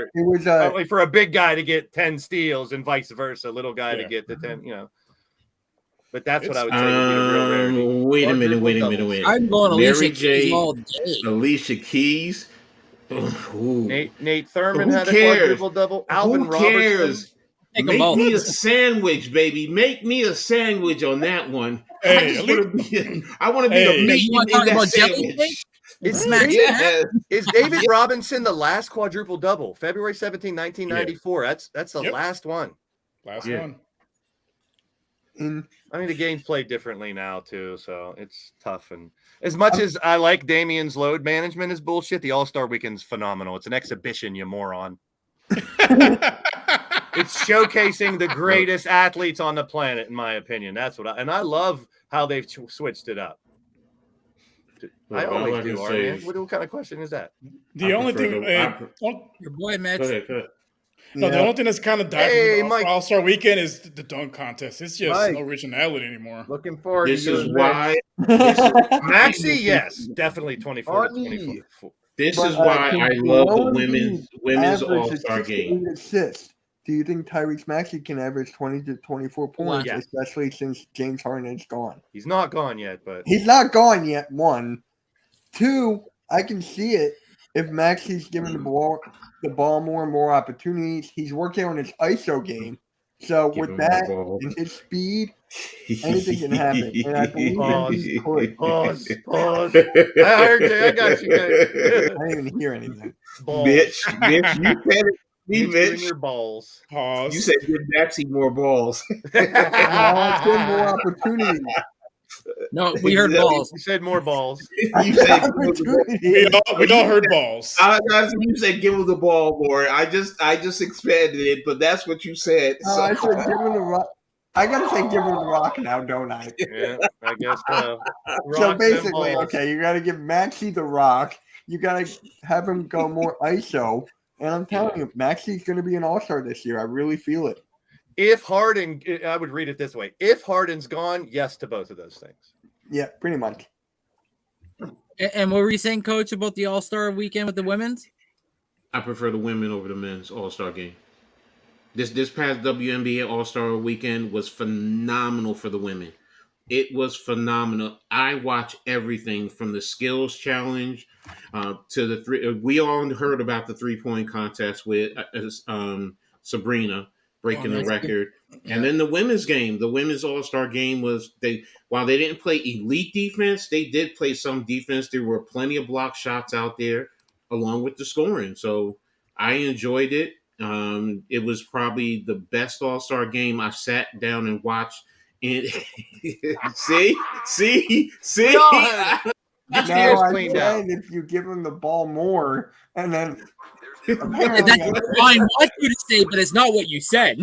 for a big guy to get 10 steals and vice versa. Little guy to get the 10. But that's what I would say would be the real rarity. Wait a minute. I'm going Alicia Keys all day. Alicia Keys. Ooh. Nate Thurman had a quadruple double. Alvin Robertson. Make me a sandwich, baby. Make me a sandwich on that one. Hey, I want to be the meat you in that sandwich. Is David Robinson the last quadruple double? February 17, 1994. That's the last one. Last one. in. I mean, the game's played differently now too, so it's tough. And as much as I like Damien's load management is bullshit, the All-Star Weekend's phenomenal. It's an exhibition, you moron. It's showcasing the greatest athletes on the planet, in my opinion. That's what I love how they've switched it up. I always do, man. What kind of question is that? The only thing, your boy Mitch. Go ahead. No, the only thing that's kind of died from Mike. All-Star Weekend is the dunk contest. It's just no originality anymore. Looking forward This to is why. Maxi, yes, definitely 24 to 24. This is why I love the women's All-Star game. Assists. Do you think Tyrese Maxey can average 20 to 24 points, especially since James Harden is gone? He's not gone yet, but he's not gone yet. 1, 2, I can see it if Maxey's given the ball more and more opportunities. He's working on his ISO game. So with that and his speed, anything can happen. And I believe in his court. Pause. I heard you. I got you. I didn't even hear anything. Bitch, you said it. Bitch. Your balls. Pause. You said give Maxey more balls. More opportunities. No, we heard balls. You said more balls. You said we all heard balls. You said give him the ball more. I just expanded it, but that's what you said. So. I said give him the rock. I gotta say give him the rock now, don't I? Yeah, I guess so. So basically, okay, you gotta give Maxey the rock. You gotta have him go more ISO. And I'm telling you, Maxey's going to be an all-star this year. I really feel it. If Harden, I would read it this way. If Harden's gone, yes to both of those things. Yeah, pretty much. And what were you saying, Coach, about the All-Star Weekend with the women's? I prefer the women over the men's All-Star game. This past WNBA All-Star Weekend was phenomenal for the women. It was phenomenal. I watch everything from the skills challenge to the three. We all heard about the 3-point contest with Sabrina breaking the record, and then the women's game. The women's All-Star game was while they didn't play elite defense, they did play some defense. There were plenty of block shots out there, along with the scoring. So I enjoyed it. It was probably the best All-Star game I've sat down and watched. And see. No, I'm saying if you give him the ball more, and then that's what I want you to say, but it's not what you said.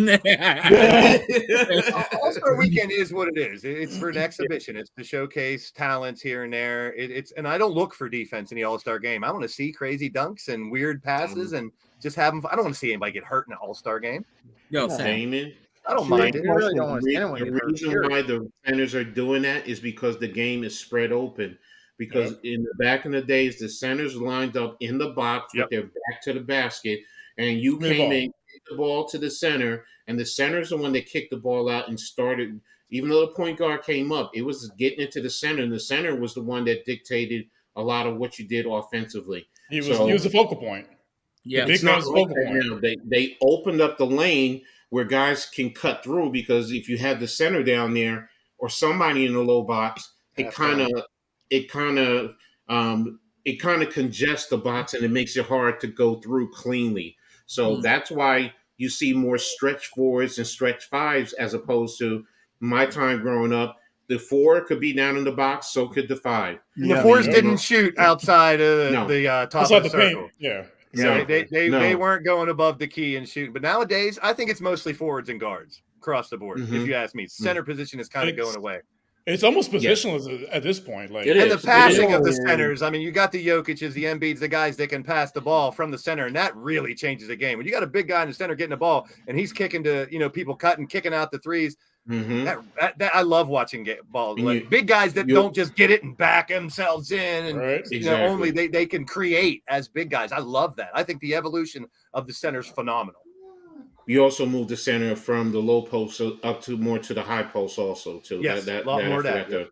All-Star Weekend is what it is. It's for an exhibition. It's to showcase talents here and there. And I don't look for defense in the All-Star game. I want to see crazy dunks and weird passes and just have them. I don't want to see anybody get hurt in an All-Star game. Damon. I don't mind it. Really don't the reason why the centers are doing that is because the game is spread open. Because in the back in the days, the centers lined up in the box with their back to the basket, and you came in, kicked the ball to the center, and the center's the one that kicked the ball out and started. Even though the point guard came up, it was getting into the center, and the center was the one that dictated a lot of what you did offensively. He was the focal point. Yeah, it's not focal point. They opened up the lane where guys can cut through, because if you have the center down there or somebody in the low box, it kind of congests the box and it makes it hard to go through cleanly. So that's why you see more stretch fours and stretch fives as opposed to my time growing up. The 4 could be down in the box, so could the 5. The 4s didn't shoot outside of the top of the circle. Yeah. So they weren't going above the key and shooting. But nowadays, I think it's mostly forwards and guards across the board. If you ask me, center position is kind of going away. It's almost positionless at this point. And the passing of the centers. I mean, you got the Jokic's, the Embiid's, the guys that can pass the ball from the center, and that really changes the game. When you got a big guy in the center getting the ball, and he's kicking to people cutting, kicking out the threes. That I love watching balls. Big guys that don't just get it and back themselves in, and only they can create as big guys. I love that. I think the evolution of the center is phenomenal. You also move the center from the low post up to more to the high post also too. Yes, a lot more of that.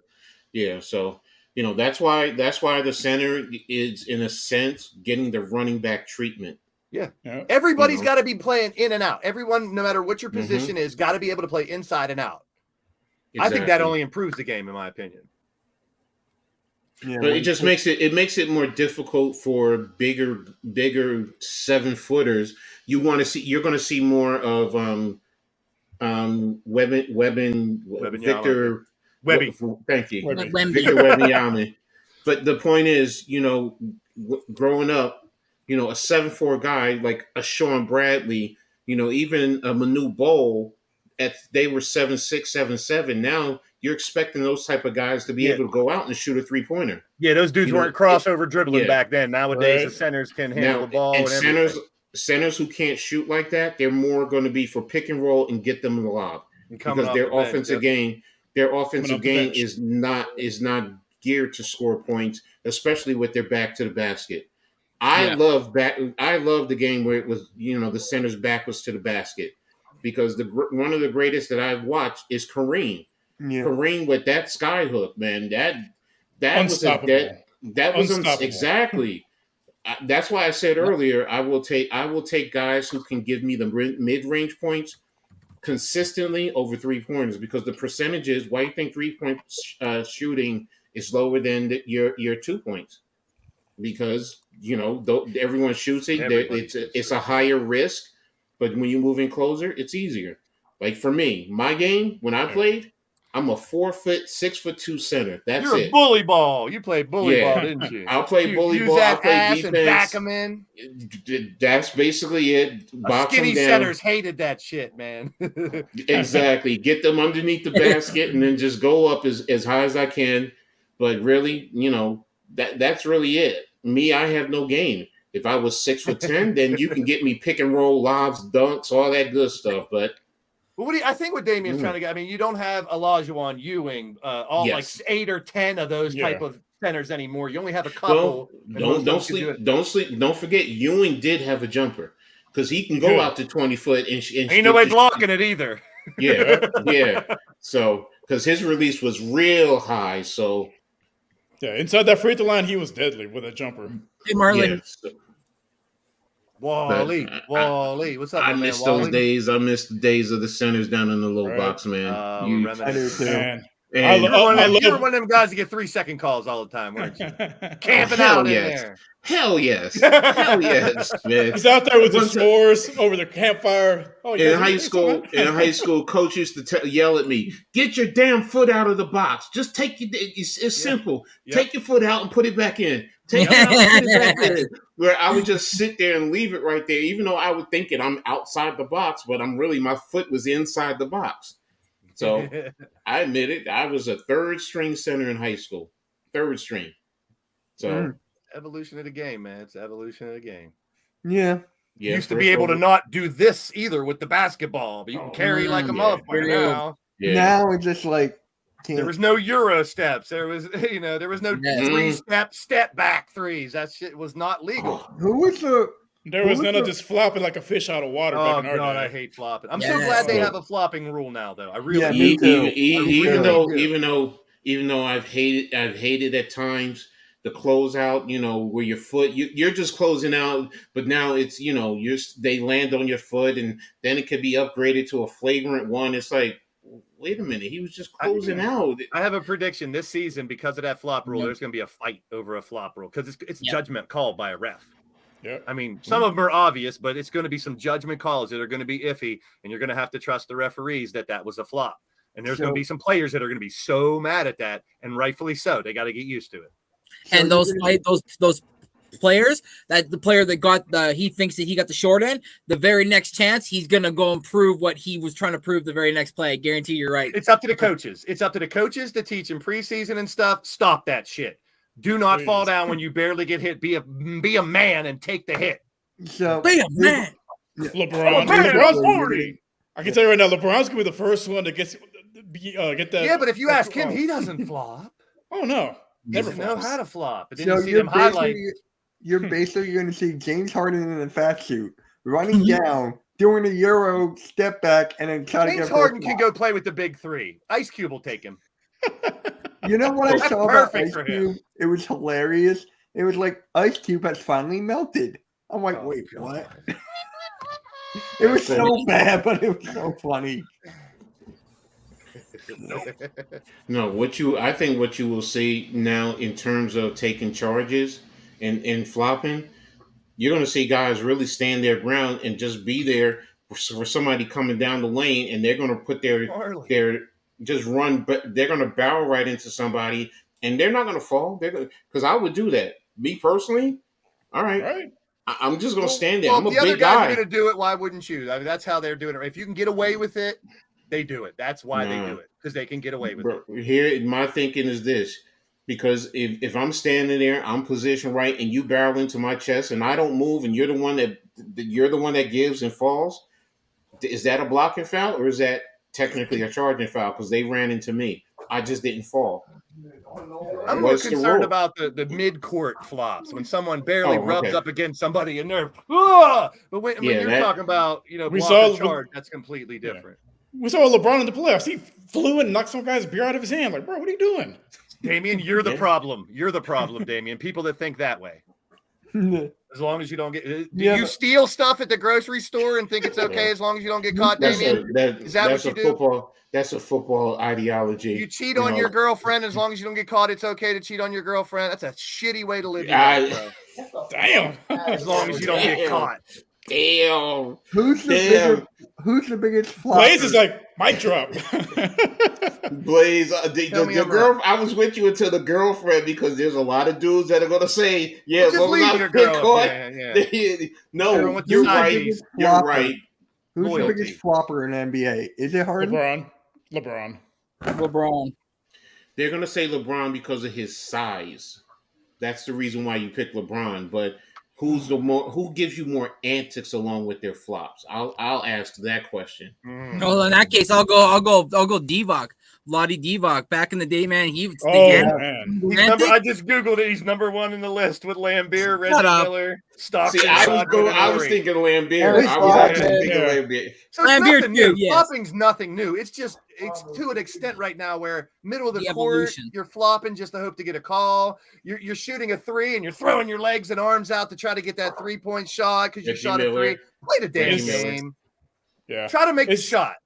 Yeah, so that's why the center is in a sense getting the running back treatment. Yeah. Everybody's got to be playing in and out. Everyone, no matter what your position is, got to be able to play inside and out. Exactly. I think that only improves the game, in my opinion. Yeah, but it just makes it more difficult for bigger 7-footers. You're going to see more of Wembanyama. Webby. Thank you, Victor Wembanyama. But the point is, growing up, a 7'4" guy like a Sean Bradley, even a Manu Bol, they were 7'6", 7'7". Now you're expecting those type of guys to be able to go out and shoot a 3-pointer. Yeah, those dudes weren't crossover dribbling back then. Nowadays, the centers can handle the ball and centers who can't shoot like that, they're more going to be for pick and roll and get them in the lob because their offensive game is not geared to score points, especially with their back to the basket. I love the game where it was the center's back was to the basket because one of the greatest that I've watched is Kareem. Yeah. Kareem with that sky hook, man, that was exactly. That's why I said earlier I will take guys who can give me the mid-range points consistently over 3-pointers because the percentages. Why you think 3-point shooting is lower than your 2 points? Because everyone shoots it. It's a higher risk, but when you move in closer, it's easier. Like for me, my game when I played, I'm a 4', 6'2" center. That's You're it. a bully ball. You played bully ball, didn't you? I'll play bully ball. I'll play defense. And back them in. That's basically it. Skinny centers hated that shit, man. Exactly. Get them underneath the basket and then just go up as high as I can. But really, that's really it. Me, I have no game. If I was 6'10", then you can get me pick and roll, lobs, dunks, all that good stuff. But I think what Damien's trying to get, I mean, you don't have Olajuwon, Ewing, like 8 or 10 of those type of centers anymore. You only have a couple. Don't forget, Ewing did have a jumper because he can go out to 20 foot and ain't nobody blocking it either. Yeah. So because his release was real high, so inside that free throw line, he was deadly with a jumper. Hey, Marlon. Wally, what's up, I miss those days. I miss the days of the centers down in the low box, man. I do too. Man. You were one of them guys that get 3-second calls all the time, weren't you? Camping out in there. Hell yes. Hell yes, man. He's out there with the s'mores over the campfire. In high school, coach used to yell at me, "Get your damn foot out of the box. Just take it's simple. Take your foot out and put it back in. Take it out and put it back in." Where I would just sit there and leave it right there, even though I would think I'm outside the box, but my foot was inside the box. So I admit it. I was a third string center in high school. Third string. So evolution of the game, man. It's evolution of the game. Yeah. You used to be able to not do this either with the basketball, but you can carry like a motherfucker now. Yeah. Now it's just like there was no Euro steps. There was no 3-step back threes. That shit was not legal. There was none of this flopping like a fish out of water. Oh God, I hate flopping. I'm so glad they have a flopping rule now, though. I really even though I've hated at times the closeout, where your foot you're just closing out, but now it's they land on your foot, and then it could be upgraded to a flagrant one. It's like, wait a minute, he was just closing out. I have a prediction this season because of that flop rule. There's going to be a fight over a flop rule because it's judgment called by a ref. Yeah, I mean, some of them are obvious, but it's going to be some judgment calls that are going to be iffy, and you're going to have to trust the referees that was a flop. And there's going to be some players that are going to be so mad at that, and rightfully so. They got to get used to it. And those players, that the player that got he thinks that he got the short end, the very next chance he's gonna go and prove what he was trying to prove the very next play. I guarantee you're right. It's up to the coaches. It's up to the coaches to teach in preseason and stuff. Stop that shit. Do not fall down when you barely get hit. Be a man and take the hit. So be a man. LeBron's 40. I can tell you right now, LeBron's gonna be the first one to get that. Yeah, but if you ask him, he doesn't flop. Oh no. Never know how to flop. But then so you see them highlights. You're basically going to see James Harden in a fat suit running down, doing a Euro step back, and then trying to get. James Harden can go play with the big three. Ice Cube will take him. You know what I saw about Ice Cube? It was hilarious. It was like Ice Cube has finally melted. I'm like, wait, what? It was so bad, but it was so funny. No, I think what you will see now in terms of taking charges and flopping, you're going to see guys really stand their ground and just be there for somebody coming down the lane, and they're going to put their just run, but they're going to barrel right into somebody, and they're not going to fall. Because I would do that. Me personally, all right. I'm just going to stand there. I'm a big guy. The other guys are going to do it. Why wouldn't you? I mean, that's how they're doing it. If you can get away with it, they do it. That's why they do it, because they can get away with it. Here, my thinking is this. Because if I'm standing there, I'm positioned right, and you barrel into my chest, and I don't move, and you're the one that gives and falls, is that a blocking foul, or is that technically a charging foul? Because they ran into me, I just didn't fall. I'm more concerned about the mid-court flops when someone barely rubs up against somebody and they're but when you're talking about block charge, that's completely different. We saw LeBron in the playoffs. He flew and knocked some guy's beer out of his hand. Like, bro, what are you doing? Damien, you're the problem. You're the problem, Damien. People that think that way. As long as you don't get you steal stuff at the grocery store and think it's okay as long as you don't get caught, Damien? Is that what you do? That's a football ideology. You cheat on your girlfriend as long as you don't get caught. It's okay to cheat on your girlfriend. That's a shitty way to live your life, bro. Damn. As long as you don't get caught. Damn. Who's the biggest flop? Blaised is like, mic drop. Blaised, the girl. I was with you until the girlfriend, because there's a lot of dudes that are gonna say, "Yeah, just leave your girl." No, you're right. You're right. Who's the biggest flopper in NBA? Is it Harden? LeBron. They're gonna say LeBron because of his size. That's the reason why you pick LeBron. But who gives you more antics along with their flops? I'll ask that question. Well, in that case, I'll go Divock. Vlade Divac. Back in the day, man, man. I just Googled it. He's number 1 in the list with Lambeer, Reggie Miller, Stockton. See, I was thinking Lambeer. I was actually thinking Lambeer. So Lambeer nothing new. Yes. Flopping's nothing new. It's just to an extent right now where middle of the court, you're flopping just to hope to get a call. You're shooting a 3 and you're throwing your legs and arms out to try to get that 3-point shot because you shot a 3. Play the damn game. Yeah. Try to make the shot.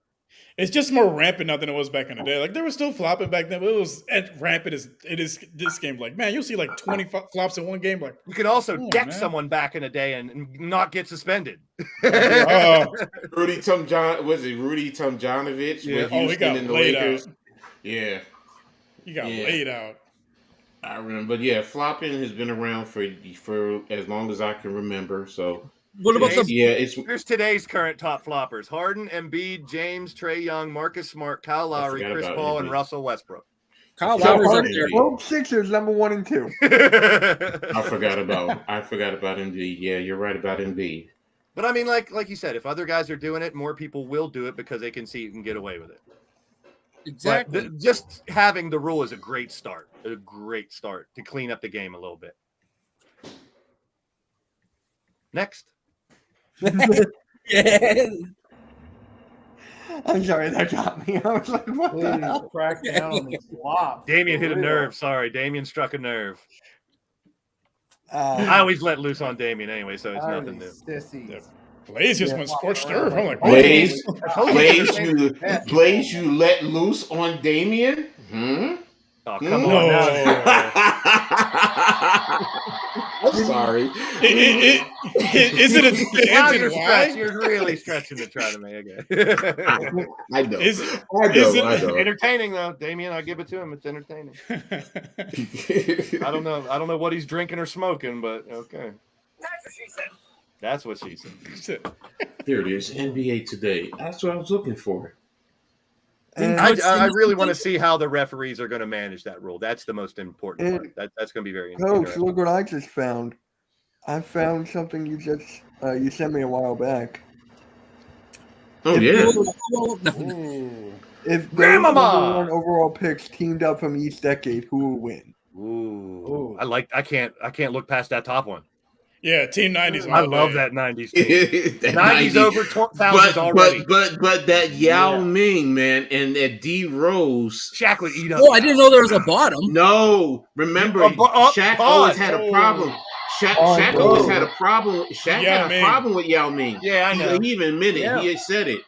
It's just more rampant now than it was back in the day. Like, there was still flopping back then, but it was as rampant as it is this game. Like, man, you'll see like 20 flops in one game. Like, you could also deck someone back in a day and not get suspended. Rudy Tomjanovich? Yeah. He got in the laid Lakers. out. Yeah. He got laid out. I remember. But yeah, flopping has been around for as long as I can remember. So. What about here's today's current top floppers: Harden, Embiid, James, Trae Young, Marcus Smart, Kyle Lowry, Chris Paul, and Russell Westbrook. Kyle Lowry's up there. Well, Sixers number 1 and 2. I forgot about Embiid. Yeah, you're right about Embiid. But I mean, like you said, if other guys are doing it, more people will do it because they can see you can get away with it. Exactly. But just having the rule is a great start to clean up the game a little bit. Next. Yeah. I'm sorry, that got me. I was like, what the hell? Crack down on the flop. Damien hit a nerve. Sorry, Damien struck a nerve. I always let loose on Damien anyway, so it's nothing new. Blaised just went scorched earth. I'm like, Blaised, you let loose on Damien? Oh, come on now. I'm sorry. Is it a You're really stretching to try to make it. I know. Is it entertaining though, Damien? I'll give it to him. It's entertaining. I don't know what he's drinking or smoking, but okay. That's what she said. Here it is. NBA Today. That's what I was looking for. I really want to see how the referees are going to manage that rule. That's the most important part. That's going to be very interesting. Coach, look what I just found. I found something you sent me a while back. If Grandmama 1 overall picks teamed up from each decade, who will win? Ooh. I can't look past that top one. Yeah, Team 90s. I love that 90s team. 90s over 12,000 already. But that Yao Ming, man, and that D Rose. Shaq would eat up. Oh, I didn't know there was a bottom. No. Remember, Shaq always had a problem. Shaq always had a problem. Shaq had a problem with Yao Ming. Yeah, I know. He even admitted it. He had said it.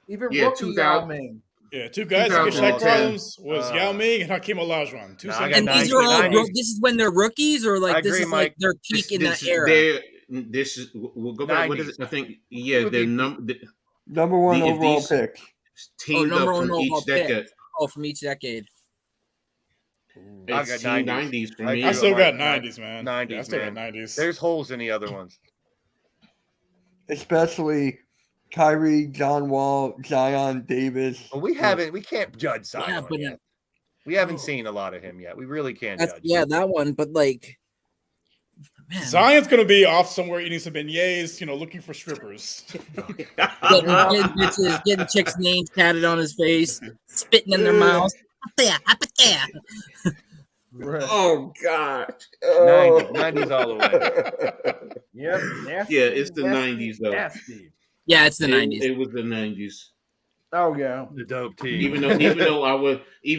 Even rookie Yao Ming. Yeah, 2 guys that get Shaq problems was Yao Ming and Hakeem Olajuwon. And these are all this is when they're rookies, or like this is like their peak in that era. This is we'll go back. What is it? I think they're number. Number one If overall these pick. teamed number up one from overall each decade. pick. Oh, from each decade. I It's got team 90s. 90s for I me. I agree still with got Mike. 90s, man. 90s, Yeah, I still man. got 90s. There's holes in the other ones. Especially Kyrie, John Wall, Zion, Davis. But we can't judge Zion Yeah, but yet. We haven't seen a lot of him yet. We really can't that's, judge. yeah, that one. But like, man, Zion's gonna be off somewhere eating some beignets, looking for strippers. getting bitches, getting chicks' names tatted on his face, spitting in their mouths. Up there, up there. Oh God. 90s all the way. Yep. Nasty, Yeah, it's the nasty, 90s though. Nasty. Yeah, it's the It, 90s. it was the 90s. Oh yeah. The dope team. Even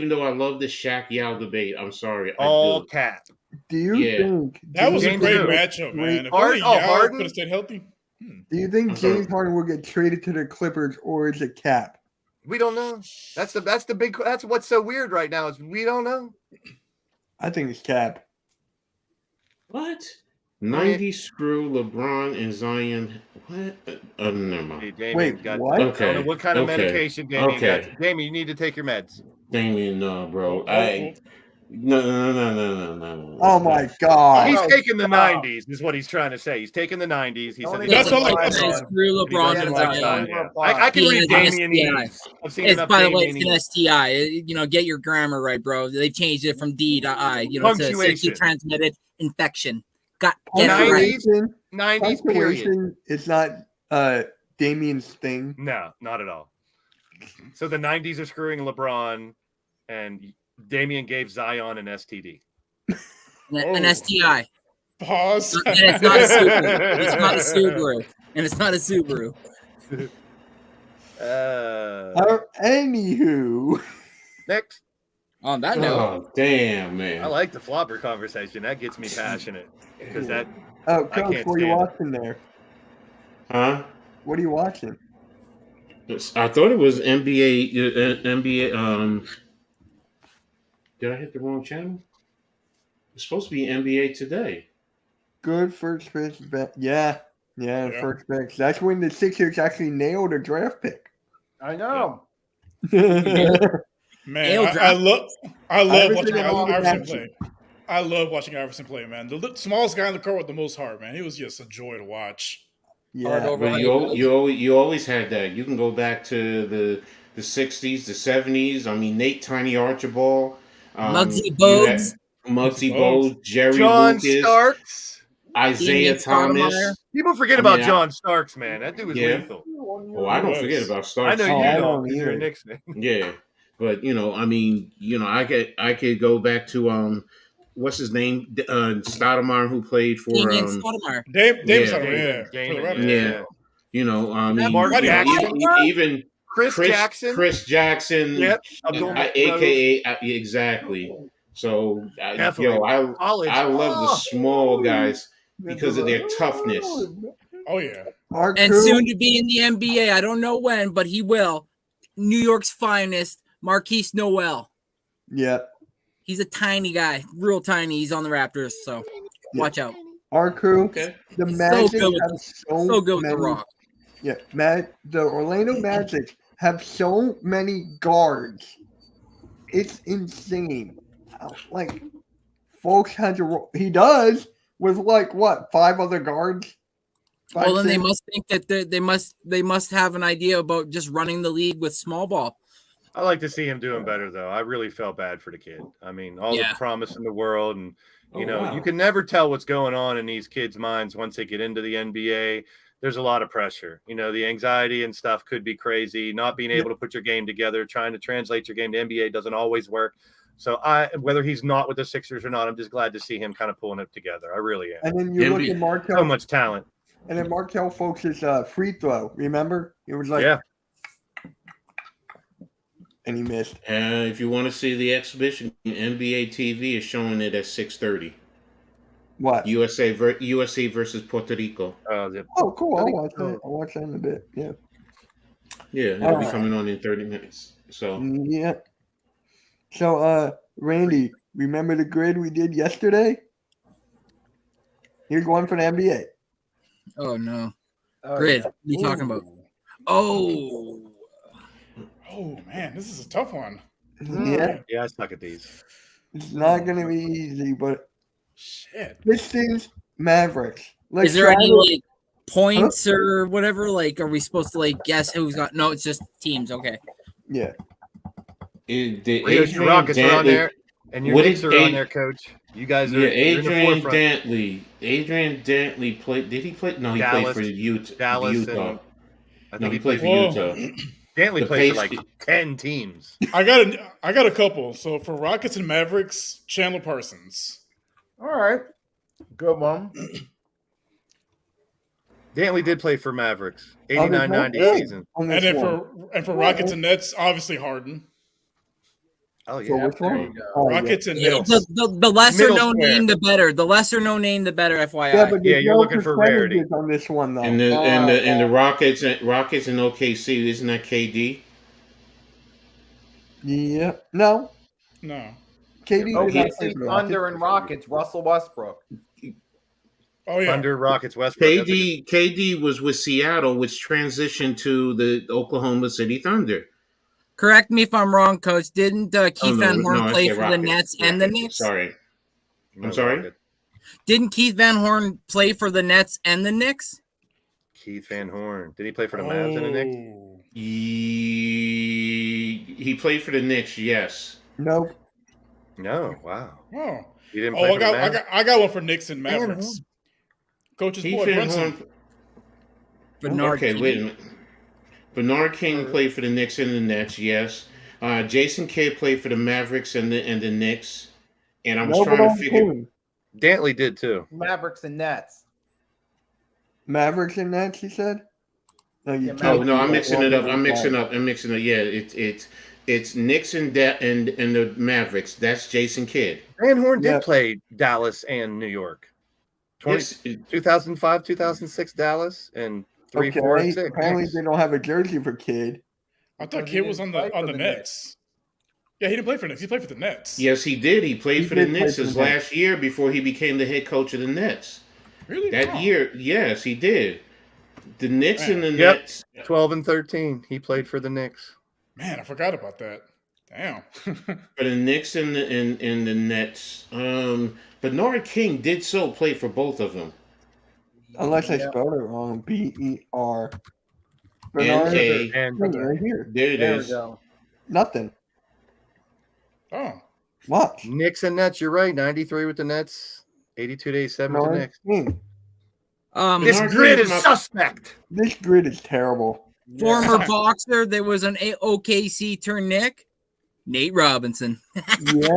though I love the Shaq Yao debate, I'm sorry. all I do. cap. Do you Yeah. think That was a Game great two. matchup, man. If Harden- only Yao Harden? could have stayed healthy. Do you think I'm sorry. James Harden will get traded to the Clippers or is it Cap? We don't know. That's what's so weird right now is we don't know. I think it's Cap. What? 90 screw LeBron and Zion. What? Never mind. Hey, Damian Wait, got what? I don't know what kind of Okay. medication Damian Okay. got. Damian, you need to take your meds. Damien, no, bro. No. Oh my God. He's Oh, taking the stop. 90s, is what he's trying to say. He's taking the 90s. He said Don't he That's doesn't all like I- Zion. Screw LeBron He and doesn't like Zion. Zion. Yeah. I can Yeah, read it's Damian STI. East. I've seen It's, enough by the way, Damian it's an East. STI. Get your grammar right, bro. They've changed it from D to I. It's a Punctuation. sexually transmitted infection. Get Oh, it right. 90s period. Punctuation is not Damien's thing. No, not at all. So the 90s are screwing LeBron, and Damian gave Zion an STD. An STI. Pause. And it's not a Subaru. It's not a Subaru. And it's not a Subaru. Anywho, Next. On that note, Oh, damn, man. I like the flopper conversation. That gets me passionate because that oh, I Coach, can't what are you stand it. watching there? Huh? What are you watching? I thought it was NBA. Did I hit the wrong channel? It's supposed to be NBA today. Good first pitch bet. Yeah, Yeah. first pitch. That's when the Sixers actually nailed a draft pick. I know. Man, Ale I drop. love Iverson watching and all the Iverson action. play. I love watching Iverson play, man. The smallest guy on the court with the most heart, man. He was just a joy to watch. Yeah, over- But you always had that. You can go back to the 60s, the 70s. I mean, Nate Tiny Archibald, Muggsy you Bogues. had Muggsy Bogues. Bogues, Jerry John Lucas, Starks. Isaiah Damian Stoudemire. Thomas. People forget I about mean, John Starks, man. That dude was Yeah. lethal. Oh, I don't Yes. forget about I Starks. know Oh, you I don't don't because you're a either. Knicks fan. Yeah, but I mean, I could go back to what's his name, Stoudemire, who played for Damian Stoudemire. Davis, Yeah. for the Damon, Raptors. yeah. I mean, Mark Jackson. even Chris Jackson. Chris Jackson, Yep. Abdul aka exactly. So, Definitely. College. I love the small guys because of their toughness. Oh yeah. Our And crew- soon to be in the NBA. I don't know when, but he will. New York's finest, Marquise Noel. Yeah, He's a tiny guy, real tiny. He's on the Raptors, so watch out. our crew. Okay. The He's Magic so good with have So good with many. the Rock. Yeah, the Orlando Magic have so many guards. It's insane. Like, folks had to. He does with like what 5 other guards. Well, then they 6? must think that they must have an idea about just running the league with small ball. I like to see him doing better, though. I really felt bad for the kid. I mean, all Yeah. the promise in the world, and Oh, you know, wow. you can never tell what's going on in these kids' minds once they get into the NBA. There's a lot of pressure. You know, the anxiety and stuff could be crazy. Not being able to put your game together, trying to translate your game to NBA doesn't always work. So whether he's not with the Sixers or not, I'm just glad to see him kind of pulling it together. I really am. And then you look NBA at Markel. So much talent. And then Markel Fultz's free throw. Remember? It was like, Yeah. and he missed. If you want to see the exhibition, NBA TV is showing it at 6:30. What? USA versus Puerto Rico. Oh, cool. I'll watch that. I'll watch that in a bit. Yeah. Yeah, it'll All be right. coming on in 30 minutes. So Yeah. So, Randy, remember the grid we did yesterday? Here's one for the NBA. Oh no, Oh, grid. yeah. What are you talking about? Oh, Oh man, this is a tough one. Yeah, Yeah, I suck at these. it's not going to be easy, but Shit. Pistons, Mavericks. Let's is there try any to- like points or whatever? Like, are we supposed to like guess who's got? No, it's just teams. Okay. Yeah. The Rios, your Rockets are on there, and your what Knicks did are on A- there, Coach. You guys are Yeah, you're in the Adrian forefront. Dantley. Adrian Dantley played. Did he play? No, he Dallas, played for Utah. Dallas, Utah. and I No, think he played for Whoa. Utah. Dantley the played for pace- like 10 teams. I got a couple. So for Rockets and Mavericks, Chandler Parsons. All right. Good one. Dantley did play for Mavericks, Oh, there's 89-90 no season. on And this then one. for Rockets and Nets, obviously Harden. Oh So yeah, which there one? you go. Oh, yeah. Rockets and Yeah, Nets. the lesser Middle known square. name, the better. The lesser known name, the better. FYI. Yeah, but Yeah, there's you're no looking for rarity. percentages on this one, though. And the Rockets and OKC, isn't that KD? Yeah. No. No. KD did not play OKC, for the Thunder, Rockets. and Rockets. Russell Westbrook. Oh yeah. Thunder, Rockets, Westbrook. That's a good- KD was with Seattle, which transitioned to the Oklahoma City Thunder. Correct me if I'm wrong, Coach. Didn't Keith Oh, Van Horn I play said for the Rockets. Nets and the Rockets. Knicks? Sorry. no, sorry? Rockets. Didn't Keith Van Horn play for the Nets and the Knicks? Keith Van Horn. Did he play for the Mavs and the Knicks? Oh. He played for the Knicks, yes. Nope. No. Wow. Oh. He didn't Oh, play I for the got, I Mavs? got I got one for Knicks and Van Mavericks. Horn. Coach's Keith boy Van Brunson. Horn. Bernard Okay, King. wait a minute. Bernard King played for the Knicks and the Nets, yes. Jason Kidd played for the Mavericks and the Knicks. And I was No, trying but to on figure. team. Dantley did too. Mavericks and Nets. Mavericks and Nets, you said? No, you Yeah, can't Oh no, do I'm that mixing one it up. at a I'm mixing time. up. Yeah, it's Knicks and the Mavericks. That's Jason Kidd. Van Horn did Yeah. play Dallas and New York. Yes, 2005, 2006 Dallas, and 3, 4, and 6. Apparently they don't have a jersey for Kid. I thought Because he Kid was didn't on play the for the Nets. Yeah, he didn't play for the Nets. He played for the Nets. yes, he did. He played He for the did play Knicks for his the Nets. last year before he became the head coach of the Nets. Really? That Oh. year, yes, he did. The Knicks and the Yep. Nets. 12 and 13. He played for the Knicks. Man, I forgot about that. Damn. For the Knicks and the Nets. Bernard King did so play for both of them. Unless I Yeah. spelled it wrong. BER. N.A. And Right here. There it There we is. go. Nothing. Oh. Watch. Knicks and Nets, you're right. 93 with the Nets, 82 to 87 with the Bernard Knicks. King. This Bernard grid King's is my- suspect. This grid is terrible. Former boxer. There was an OKC turn Nick. Nate Robinson. Yeah.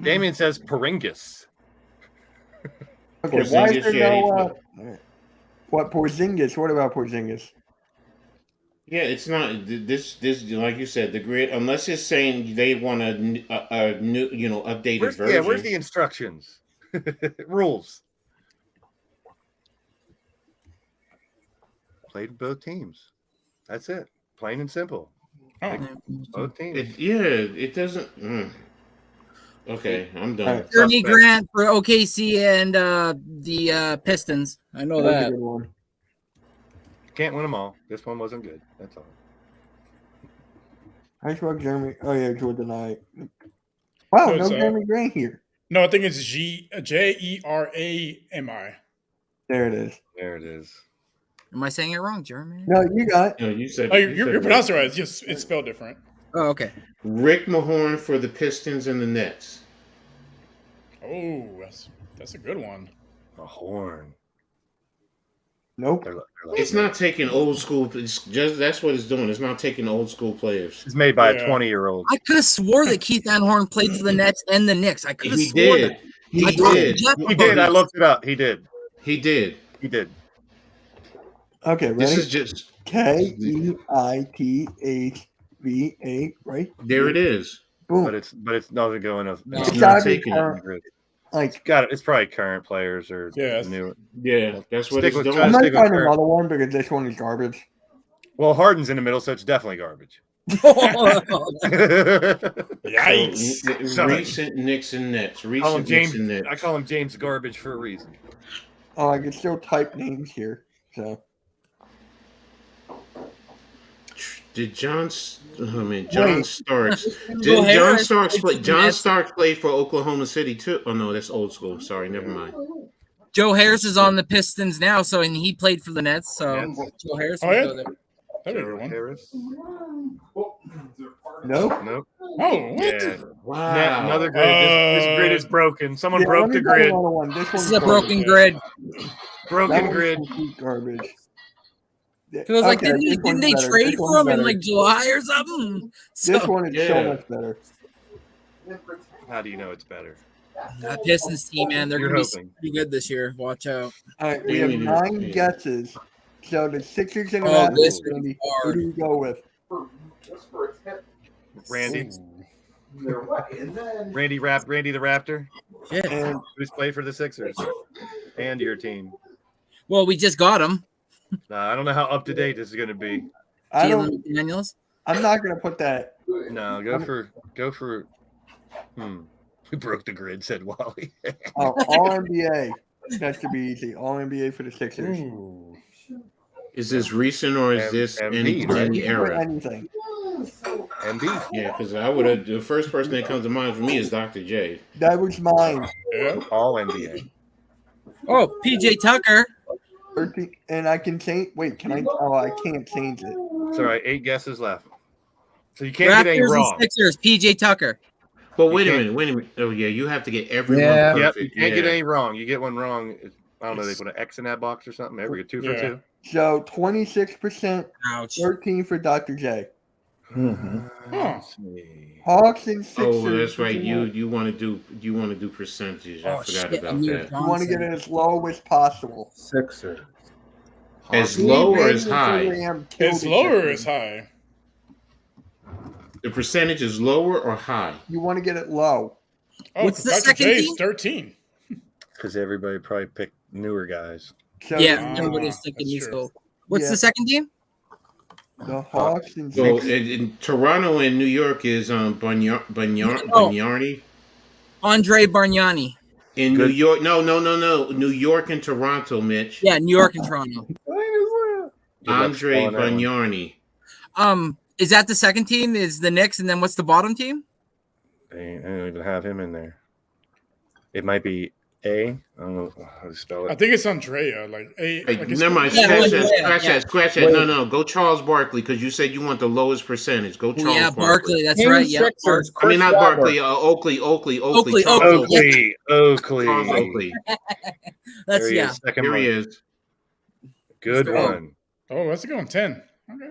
Damien says Poringus. Okay, why is Porzingis, there yeah, no what Porzingis? What about Porzingis? Yeah, it's not this like you said, the grid. Unless it's saying they want a new, updated version. Where's the instructions? Rules. Played both teams. That's it. Plain and simple. Oh. Both teams. It doesn't. Okay, I'm done. Alright. Jeremy Suspect. Grant for OKC and the Pistons. I know That's a that. good one. Can't win them all. This one wasn't good. That's all. I spelled Jeremy. Oh yeah, Jordan I. Wow, So no it's, Jeremy Grant here. No, I think it's Jerami. There it is. There it is. Am I saying it wrong, Jeremy? No, you got it. No, you said. Oh, you you're said pronouncing it right. It's just it's spelled different. Oh, okay. Rick Mahorn for the Pistons and the Nets. Oh, that's a good one. A horn. Nope. They're It's not taking old school. It's just that's what it's doing. It's not taking old school players. It's made by Yeah. a 20-year-old. I could have swore that Keith Van Horn played for the Nets and the Knicks. I could have He swore did. that. He I told did. Jeff He about did. I it. looked it up. He did. He did. He did. Okay, This ready? is just. KEITHVA, right? There it is. Boom. But it's nothing going up. No. It's It's gotta not be taking current. Like, It's probably current players or Yeah. new. Yeah, that's what Stick it's with doing. I Let's might stick with find current. another one because this one is garbage. Well, Harden's in the middle, so it's definitely garbage. Yikes. So, recent Knicks and Nets. call him Recent Knicks James. and Nets. I call him James Garbage for a reason. Oh, I can still type names here. So Did John Wait. Starks? Joe Didn't John Harris Starks played play? for the John Nets. Starks played for Oklahoma City too. Oh no, that's old school. Sorry, never mind. Joe Harris is on the Pistons now, and he played for the Nets. So Nets. Joe Harris Oh, would yeah? go there. That'd be a Joe good one. Harris. Nope. Nope. Oh, what? Yeah. Wow. Another grid. This grid is broken. Someone Yeah, broke let me the tell you grid. another one. This This one's is a broken Yeah. grid. That Broken one's grid. complete garbage. It was like, Okay, didn't this one's they better. trade This for one's him in better. like July or something? This So, one is so Yeah. much better. How do you know it's better? that Pistons team, man, they're You're gonna be hoping. pretty good this year. Watch out. All right, we have 9 guesses. So the Sixers and the Oh, this Raptors, is Randy. Who hard. do you go with? Randy. Randy the Raptor. Shit. And Who's played for the Sixers and your team? Well, we just got him. I don't know how up to date this is going to be. I Jalen don't. Daniels. I'm not gonna put that. No, go for. We broke the grid, said Wally. Oh, All NBA. That should be easy. All NBA for the Sixers. Ooh. Is this recent or is this any Embiid, right? era? Anything. MB. Yeah, because I would have. The first person that comes to mind for me is Dr. J. That was mine. Yeah. All NBA. Oh, PJ Tucker. 13, and I can change. Wait, can I? Oh, I can't change it. It's all right. 8 guesses left. So you can't get any Raptors and wrong. Sixers. PJ Tucker. But You wait a can't- minute. Oh yeah, you have to get everyone Yeah. Yep. perfect. You can't get Yeah. any wrong. You get one wrong. I don't know. They put an X in that box or something. Maybe a 2 for Yeah. 2. So 26%, Ouch. 13 for Dr. J. Let's see. Hawks and Sixers. Oh, that's right. You You want to do percentage. I Oh, forgot shit, about Amir that. want to get it as low as possible. Sixers. As low or Randy as and high? Ram killed It's each lower other. or it's high? The percentage is lower or high? You want to get it low. Oh, What's the Dr. second J's team? 13. Because everybody probably picked newer guys. So Yeah, the, everybody's thinking that's East true. Coast. What's Yeah. the second team? the Hawks and So Sixers. in Toronto and New York is Bargnani. Oh. Andre Bargnani. In Good. New York, no. New York and Toronto, Mitch. Yeah, New York and Toronto. Good luck Andre spelling that one. Bargnani. Is that the second team? Is the Knicks, and then what's the bottom team? I don't even have him in there. It might be A. I don't know how to spell I it. think it's Andrea. Like, Hey, it's- never mind. Yeah, Scratch yeah, that. Scratch that. Wait. No. Go Charles Barkley because you said you want the lowest percentage. Go Charles Yeah, Barkley. Barkley. That's Team right. Yeah. Sixers. I mean, Chris not Webber. Barkley. Oakley. Oakley, Charles Oakley. Oakley. Charles Oakley. That's There he yeah. is, second Here he one. is. Good Let's go. one. Oh, that's going 10. Okay.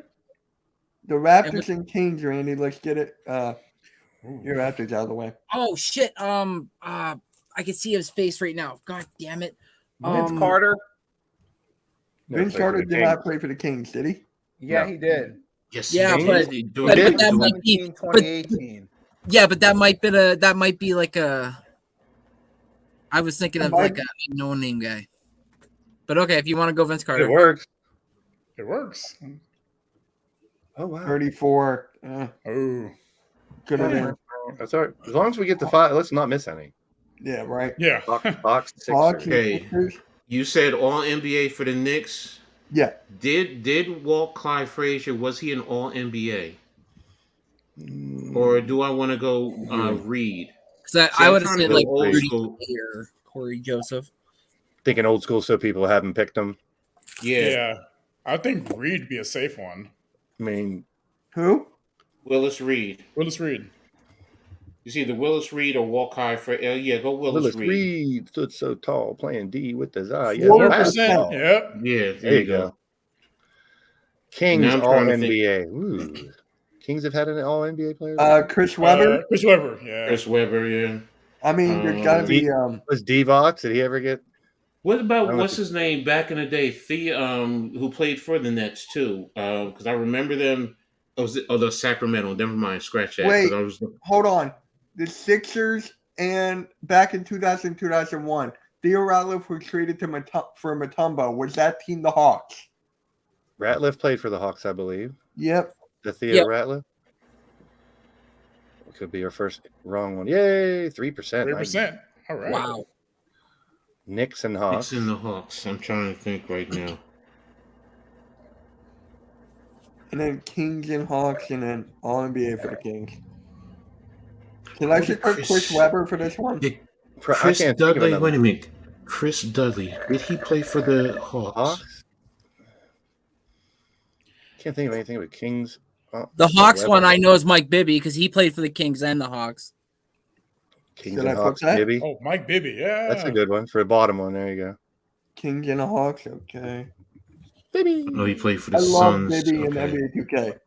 The Raptors and Kings, Randy. Let's get it. Your Raptors out of the way. Oh shit. I can see his face right now. God damn it. Vince Carter. Never Vince played for Carter the did Kings. not play for the Kings, did he? Yeah, No. he did. Yes. Yeah, he but- is. He doing but it. that Doing might it. be- 2018. Yeah, but that might be like a. I was thinking of like a no name guy. But okay, if you want to go Vince Carter. It works. It works. Oh, wow. 34. Oh. Could have been. That's all right. As long as we get to 5, let's not miss any. Yeah, right. Yeah. Box Hawks Sixers. and Okay. Sixers. You said all NBA for the Knicks. Yeah. Did Walt Clyde Frazier, was he an all NBA? Or do I want to go Reed? Because See, I I'm would have trying to said go like old Rudy school. Gay or Corey Joseph. Thinking old school so people haven't picked them. Yeah. Yeah. I think Reed be a safe one. I mean, Who? Willis Reed. Willis Reed. You see the Willis Reed or Walt Clyde Frazier. Yeah, go Willis, Willis Reed. Reed stood so tall, playing D with the eye. Yeah, 4%. Yep. Yeah, there you go. Kings Now I'm All trying to think. NBA. Ooh. Kings have had an All NBA player. Chris Webber. Chris Webber. Yeah. Chris Webber, yeah. I mean, there's got to be. Was Divox? Did he ever get? What about I what's don't his name back in the day? Who played for the Nets too? Because I remember them. The Sacramento. Never mind. Scratch that. 'cause Wait. I was, Hold on. The Sixers and back in 2000, 2001, Theo Ratliff was traded to for Mutombo. Was that team the Hawks? Ratliff played for the Hawks, I believe. Yep. The Theo Ratliff. Could be our first wrong one. Yay, 3%. 3%. All right. Wow. Knicks and Hawks. it's in the Hawks. I'm trying to think right now. and then Kings and Hawks, and then All NBA for the Kings. Did I just put Chris Webber for this one? Chris I can't think of Dudley, another. wait a minute. Chris Dudley, did he play for the Hawks? Hawks? Can't think of anything with Kings. The Hawks one I know is Mike Bibby because he played for the Kings and the Hawks. Kings Did and I put Hawks, that? Bibby. Oh, Mike Bibby. Yeah. That's a good one for the bottom one. There you go. Kings and the Hawks. Okay. Bibby. No, he played for the I love Suns. Bibby in Okay. NBA 2K.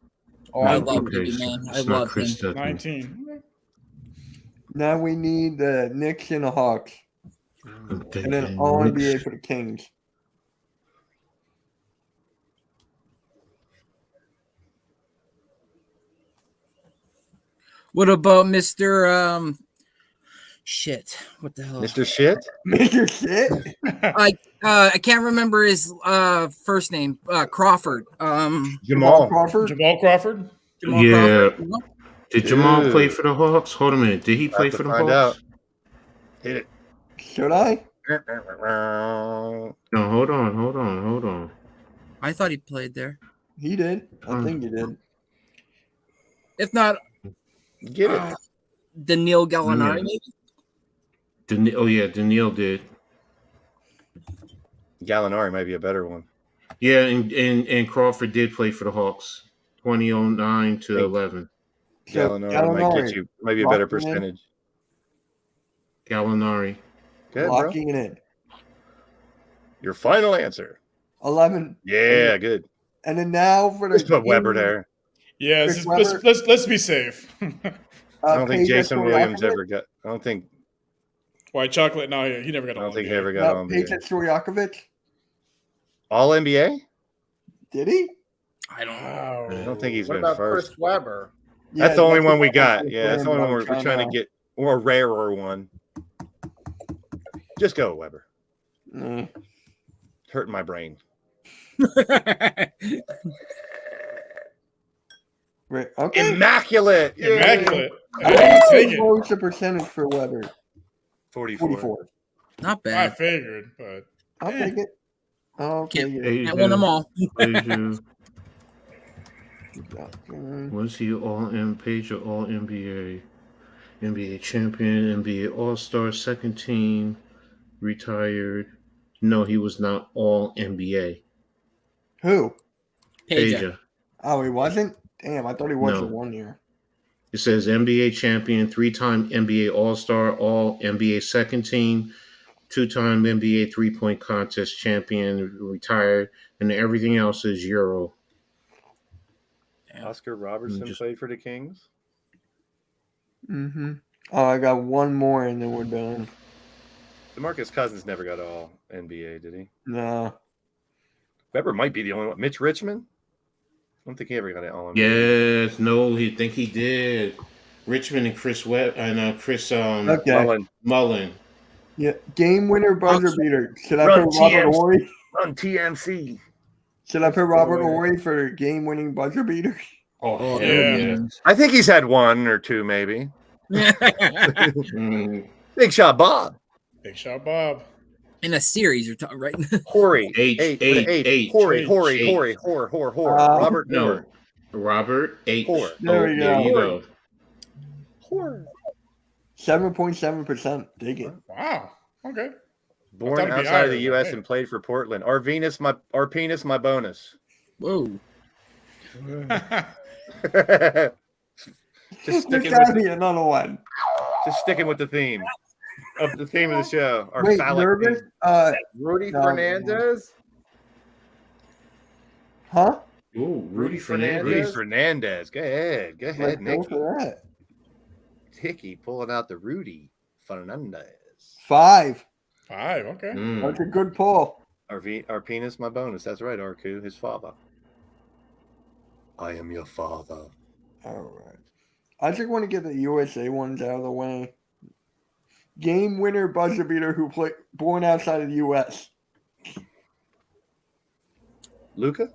Oh, I No, love okay, Bibby, so man. I it's not love Chris him. Dudley. 19. Now we need the Knicks and the Hawks, Okay, and then and All Knicks. NBA for the Kings. What about Mr. Shit? What the hell? Mr. Shit? Mr. Shit? I can't remember his first name. Crawford. Jamal Crawford? Jamal Crawford? Jamal Yeah. Crawford. Did Jamal play Dude. for the Hawks? Hold a minute. Did he play Have to for the find Hawks? out. Hit it. Should I? No, hold on. I thought he played there. He did. I think he did. If not, Get it. Daniil Gallinari, maybe. Daniil did. Gallinari might be a better one. Yeah, and Crawford did play for the Hawks, 2009 to 11. So, Gallinari might get you maybe a better locking in? percentage. Gallinari. Good, bro. Locking it in. Your final answer. 11. Yeah, good. And then now for the Let's put Weber there. Yeah, Chris let's be safe. I don't think Peja Jason Williams Stojakovic? ever got. I don't think. White chocolate? No, he never got. I don't think he NBA. ever got on Peja Stojakovic? All NBA. Did he? I don't know. Wow. I don't think he's What been about first. Chris Webber? Yeah, That's the only that's one we what got. I'm Yeah, that's the saying, only one but we're trying to get, or a rarer one. Just go, Weber. Mm. Hurting my brain. Right. Okay. Immaculate. Yeah. Immaculate. I Hey, take it. What was the percentage for Weber? 44. 44. Not I bad. figured, but I'll take it. I'll take it. I won them all. Peja. Mm. Was he all Peja all NBA? NBA champion, NBA All-Star, second team, retired. No, he was not all NBA. Who? Peja. Oh, he wasn't? Damn, I thought he was No. for 1 year. It says NBA champion, 3-time NBA All-Star, all NBA second team, 2-time NBA three-point contest champion, retired, and everything else is Euro. Oscar Robertson Just- played for the Kings. Mm-hmm. Oh, I got one more and then we're done. DeMarcus Cousins never got all NBA, did he? No. Weber might be the only one. Mitch Richmond? I don't think he ever got it all NBA. Yes, no, he think he did. Richmond and Chris Webb and Chris Okay. Mullen. Yeah. Game winner buzzer beater. Should I Run put Robert TMC. Horry? On TMC. Should I put Robert Horry for game winning buzzer beater? Oh, hell yeah. yeah. I think he's had one or two, maybe. Mm, Big shot, Bob. Big shot, Bob. In a series, you're talking right. Horry. H, Eight. H, Horry. H, Horry. H. Horry. Horror. Uh, Robert no. Horry. Robert H. Horror. There we There go. you go. Horror. 7.7%. Dig it. Wow. Okay. Born thought it'd be outside of the higher, U.S. but and played for Portland. Our penis, my bonus. Whoa. Just There's sticking gotta with be another one. the theme of the show. Our Wait, phallic nervous? penis. Rudy No. Fernandez? Huh? Ooh, Rudy Rudy Fernandez. Fernandez. Go ahead, Let's go Nicky. for that. Hickey pulling out the Rudy Fernandez. 5. 5. Okay. Mm. That's a good pull. Our penis, my bonus. That's right, Arku, his father. I am your father. All right. I just want to get the USA ones out of the way. Game winner buzzer beater who played born outside of the U.S. Luca?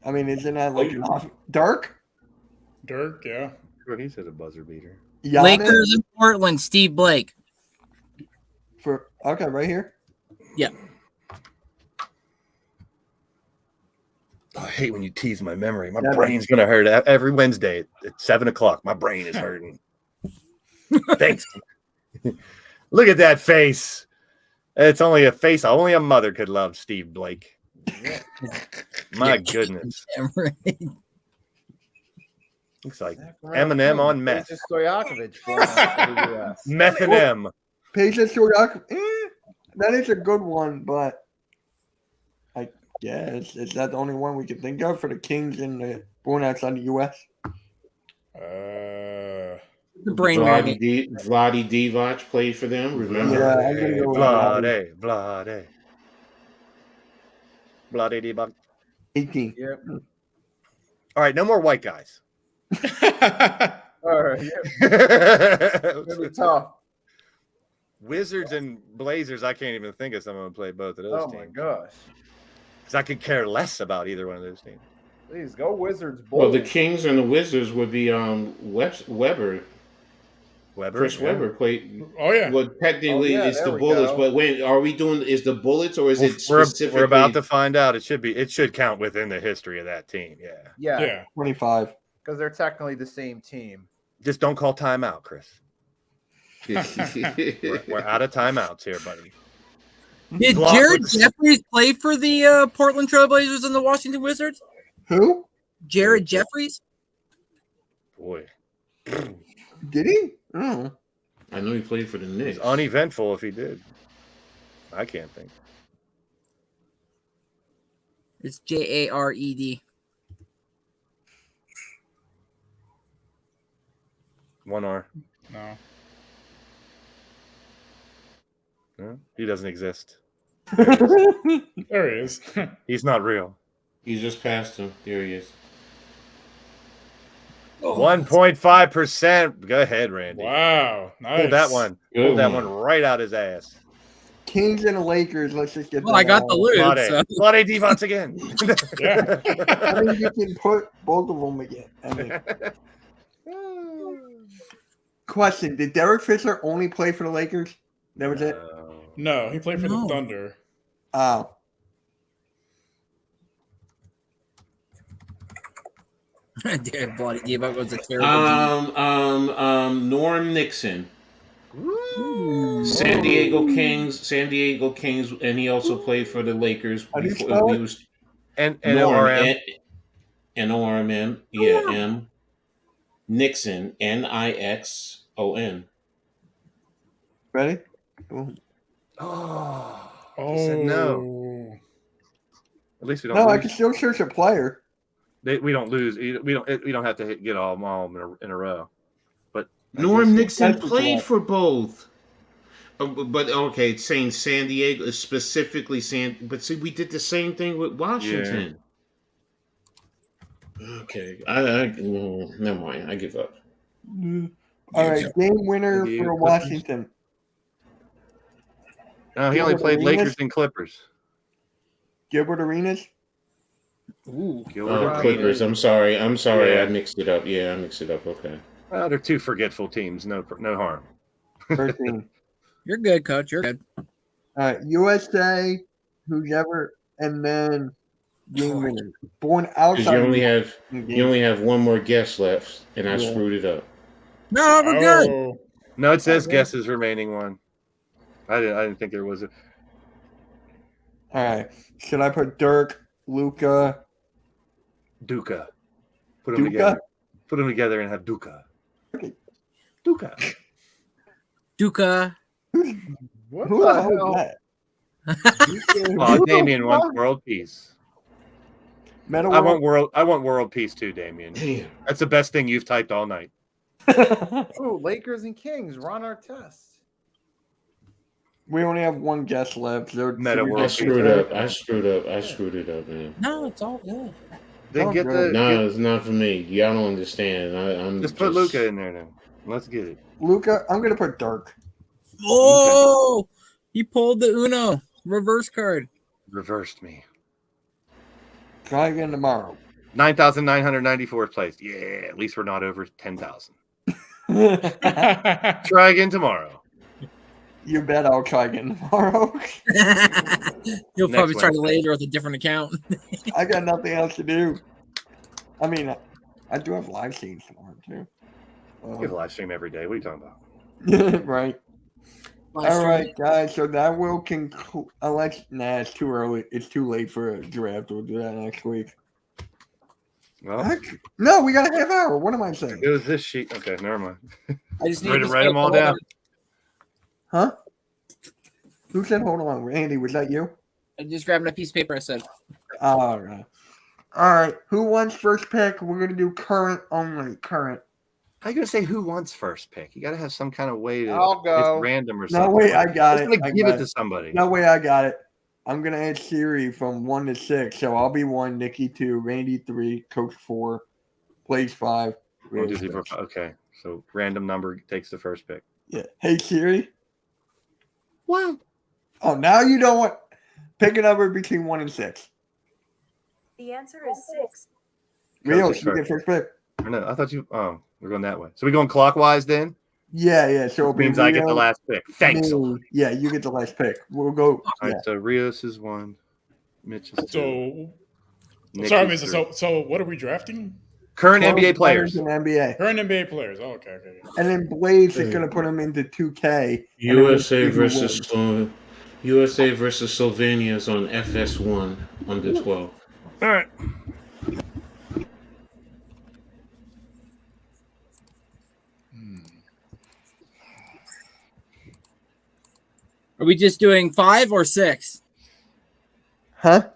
I mean, isn't that like Dark? Dirk, yeah. Sure, he said a buzzer beater. Giannis Lakers in Portland, Steve Blake. okay, right here. Yeah. I hate when you tease my memory. My Yeah. brain's gonna hurt every Wednesday at 7:00. My brain is hurting. Thanks. Look at that face. It's only a face only a mother could love, Steve Blake. My goodness. Looks like Eminem on meth. Stojakovic. Meth and M. Patience Stoyak. That is a good one, but I guess is that the only one we can think of for the Kings and the born outside the U.S.? The brain magnet. Vlade Divac played for them. Remember? Yeah, I'm gonna go with Vlade. Vlade Divac. 18. Yep. All right, no more white guys. All right. Yep. Really tough. Wizards and Blazers, I can't even think of someone who played both of those Oh teams. my gosh. Because I could care less about either one of those teams. Please go Wizards. Well, the Bulls. Kings and the Wizards would be Weber. Chris yeah. Webber played. Oh yeah. Well, technically, Oh, yeah, it's there the we Bullets. go. But when are we doing? Is the Bullets or is it specifically? We're about to find out. It should count within the history of that team. Yeah. Yeah, Yeah. 25. because they're technically the same team. Just don't call timeout, Chris. We're out of timeouts here, buddy. Did Block Jared with the- Jeffries play for the Portland Trailblazers and the Washington Wizards? Who? Jared Jeffries? Boy, Did he? Oh. I know he played for the Knicks. it's uneventful if he did. I can't think. It's Jared. One R. No. No, he doesn't exist. There he is. He's not real. He just passed him. There he is. 1.5%. Go ahead, Randy. Wow. Nice. Pull that one. Good Pull that one. one right out his ass. Kings and the Lakers. Let's just get Well, I got the loot. So. Vlade Divac again. Yeah. I mean, you can put both of them again. I mean, question: did Derek Fisher only play for the Lakers? That was it. No, he played for No. the Thunder. Oh, Damn, bloody Divac was a terrible. Norm Nixon. San Diego Kings, and he also played for the Lakers How do you before spell he it? was and Norm, ORM. N-O-R-M, yeah, M. Nixon, Nixon. ready? Boom. Oh, Oh he said no. At least we don't. No, I lose. can still search a player. We don't lose. We don't have to get all in a row. But Norm Nixon That's played correct. for both. But okay, it's saying San Diego, specifically but see, we did the same thing with Washington. Okay, no, never mind. I give up. All right, game winner Maybe for Clippers? Washington. No, he only played Arenas? Lakers and Clippers. Gilbert Arenas. Ooh. Oh, Clippers. I'm sorry. Yeah. I mixed it up. Yeah, I mixed it up. Okay. Well, they're two forgetful teams. No harm. 13. You're good, coach. You're good. All right, USA, who's ever, and then game winner. Born Because outside. you only have one more guess left, and I Yeah. screwed it up. No, we're good. Oh. No, it says Okay. guesses remaining one. I didn't think there was a. All right, should I put Dirk, Luca? Duca. Put them Duca? together. Put them together and have Duca. Duca. Duca. What Who the the hell hell? is that? Oh, Damien wants world peace. Metal I want world peace too, Damien. Damn. That's the best thing you've typed all night. Oh, Lakers and Kings. Ron Artest. We only have one guess left. So Meta so we world I just- screwed up. I screwed it up, man. No, it's all good. Then Oh, get good. the No, it's not for me. Y'all don't understand. I'm just put Luca in there now. Let's get it. Luca, I'm gonna put Dirk. Oh, he pulled the Uno reverse card. Reversed me. Try again tomorrow. 9,994th place. Yeah, at least we're not over 10,000. Try again tomorrow. You bet I'll try again tomorrow. You'll Next probably try Wednesday. later with a different account. I got nothing else to do. I mean, I do have live streams tomorrow too. You have a live stream every day. What are you talking about? Right. All right, guys. So that will conclude. It's too early. It's too late for a draft. We'll do that next week. Well, No, we got a half hour. What am I saying? it was this sheet. Okay, never mind. I just need Ready to to write them all down? Huh? Who said hold on? Randy, was that you? I just grabbed a piece of paper. I said, All right. All right. Who wants first pick? We're gonna do current only. Current. How you gonna say who wants first pick? You got to have some kind of way to. I'll go. It's random or No, something. wait. I got Just it. gonna I give got it to somebody. No, wait. I got it. I'm gonna add Siri from 1 to 6. So I'll be 1, Nicky 2, Randy 3, Coach 4, Blaised 5. 1, 2, Randy 3, 4, 6. 5. Okay, so random number takes the first pick. Yeah. Hey Siri. Wow. Oh, now you don't want pick a number between 1 and 6. The answer is 6. Real, Coach is you get first pick. Or no, I thought you. Oh, we're going that way. So we going clockwise then? Yeah. So it'll Which be means I get the Rio, last pick. Thanks a me. lot. Yeah, you get the last pick. We'll go. All right, so Rios is 1. Mitch is 2. So, Nick sorry, is Mr. 3. So what are we drafting? Current NBA players. In NBA. Current NBA players. Oh, okay. And then Blaze is going to put them into 2K. USA and then we'll see versus who wins. USA versus Slovenia is on FS1 under 12. All right. are we just doing 5 or 6? Huh?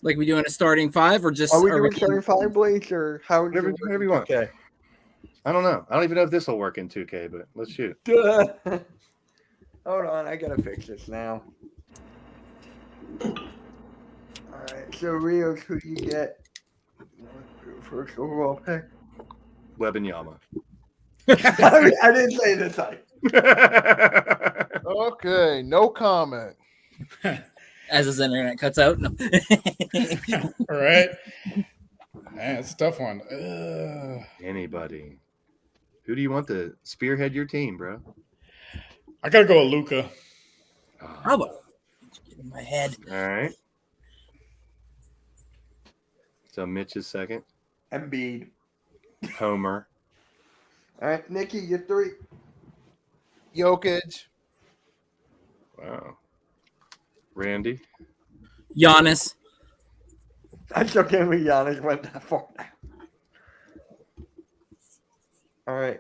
Like we doing a starting 5 or just? Are we doing starting 5 Blaze or how? Whatever you want. Okay. I don't know. I don't even know if this will work in 2K, but let's shoot. Hold on, I gotta fix this now. All right, so Rios, who do you get? First overall pick. Webinyama. I didn't say this time. Okay, no comment. As his internet cuts out. No. All right. Man, it's a tough one. Anybody. Who do you want to spearhead your team, bro? I gotta go with Luca. How about in my head? All right. So Mitch is second. Embiid. Homer. All right, Nicky, you 3. Jokic. Wow. Randy. Giannis. I'm so can't believe Giannis went that far now. All right.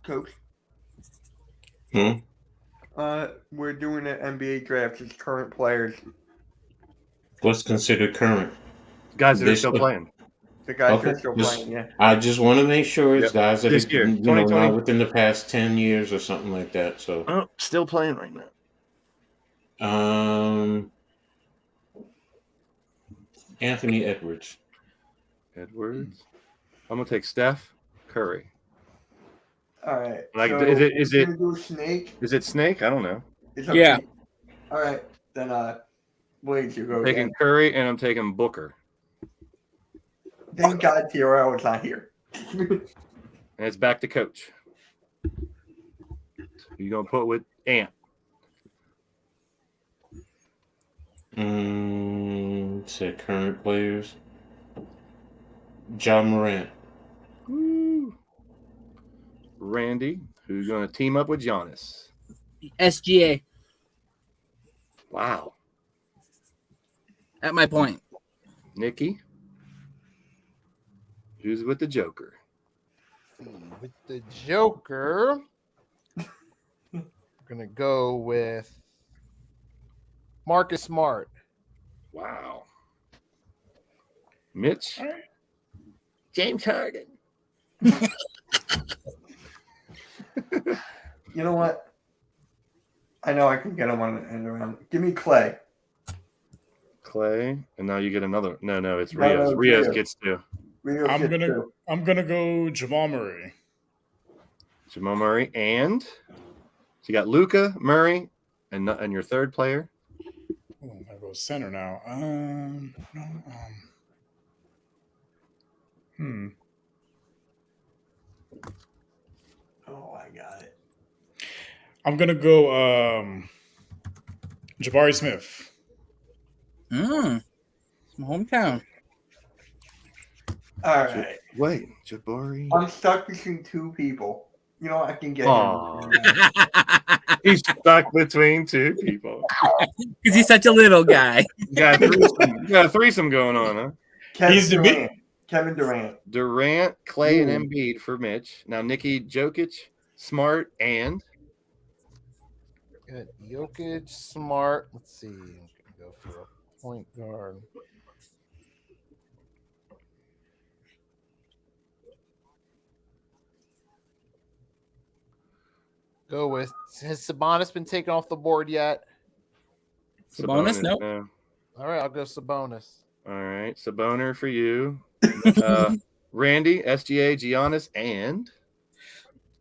Coach. We're doing an NBA draft. It's current players. What's considered current? Guys that are This still year. playing. The guys Okay, are still this- playing, yeah. I just want to make sure it's Yep. guys that This are year, not 2020. within the past 10 years or something like that. So, Oh, still playing right now. Anthony Edwards. Edwards. I'm gonna take Steph Curry. All right. Like, so is we're it- gonna do Snake? Is it Snake? I don't know. It's up Yeah. to you. All right. Then Blaze, you go I'm taking again. Curry and I'm taking Booker. Thank God TRL is not here. And it's back to coach. Who you gonna put with Ant? Say current players. John Morant. Woo. Randy, who's gonna team up with Giannis? SGA. Wow. At my point. Nicky, who's with the Joker? With the Joker, I'm gonna go with Marcus Smart. Wow. Mitch, James Harden. You know what? I know I can get him on the end around. Give me Clay. Clay, and now you get another. No, it's No, Rios. it's Rios Rios. gets 2. Rios I'm gets gonna 2. go Jamal Murray. Jamal Murray, and so you got Luca, Murray, and your third player. Oh, I'm gonna go center now. Oh, I got it. I'm gonna go Jabari Smith. It's my hometown. All right. Wait, Jabari. I'm stuck between two people. You know, I can get Aw. him. He's stuck between two people. Because he's such a little guy. Got a threesome going on, huh? Kevin He's the Durant. Kevin Durant. Durant, Clay, and Ooh. Embiid for Mitch. Now Nicky, Jokic, Smart, and Good. Jokic, Smart. Let's see. I'm gonna go for a point guard. Go with. Has Sabonis been taken off the board yet? Sabonis? Nope. no. All right, I'll go Sabonis. All right, Saboner for you. Randy, SGA, Giannis, and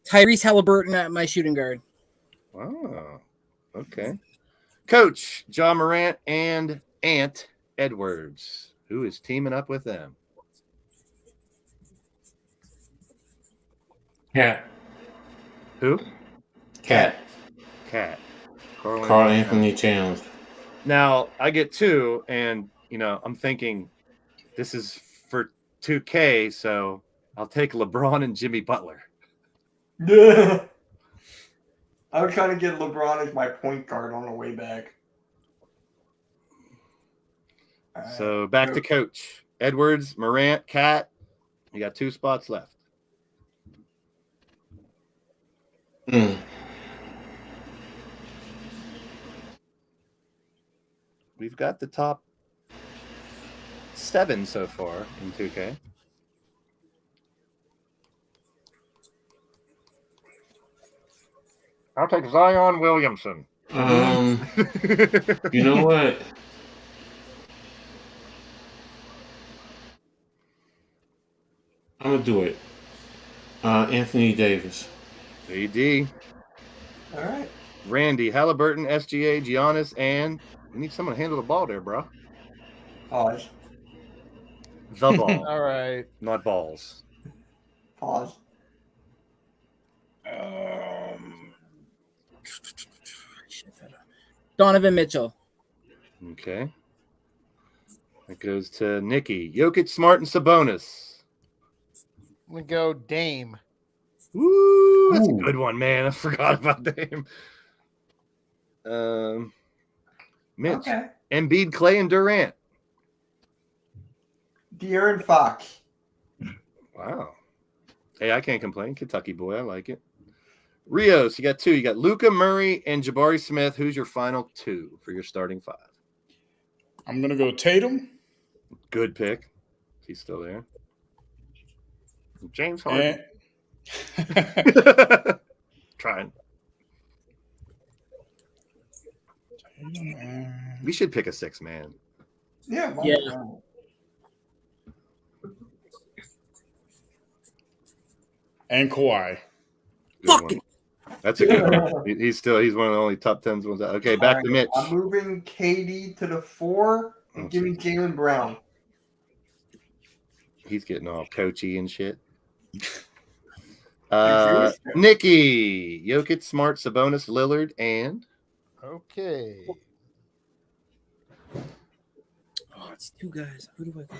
Tyrese Halliburton at my shooting guard. wow, okay. Coach John Morant and Ant Edwards. Who is teaming up with them? Cat. Who? Cat. Cat. Carl Anthony Towns. Now I get two, and I'm thinking this is for 2K, so I'll take LeBron and Jimmy Butler. I was trying to get LeBron as my point guard on the way back. All right. So back to Coach Edwards, Morant, Cat. You got 2 spots left. We've got the top 7 so far in 2K. I'll take Zion Williamson. You know what? I'm gonna do it. Anthony Davis. AD. All right. Randy, Halliburton, SGA, Giannis, and we need someone to handle the ball there, bro. Pause. The ball, All right. not balls. Pause. Donovan Mitchell. Okay. That goes to Nicky. Jokic, Smart, and Sabonis. I'm gonna go Dame. Ooh, that's a good one, man. I forgot about Dame. Mitch, Okay. Embiid, Clay, and Durant. De'Aaron Fox. Wow. Hey, I can't complain. Kentucky boy, I like it. Rios, you got 2. You got Luka, Murray, and Jabari Smith. Who's your final 2 for your starting 5? I'm gonna go Tatum. Good pick. He's still there. James Harden. Trying. We should pick a 6-man. Yeah. Yeah. And Kawhi. Good Fuck one. it. That's a good one. He's one of the only top 10s ones. Okay, back to Mitch. I'm moving KD to the 4 and giving Jaylen Brown. He's getting all coachy and shit. Nicky, Jokic, Smart, Sabonis, Lillard, and Okay. Oh, it's 2 guys. Who do I go?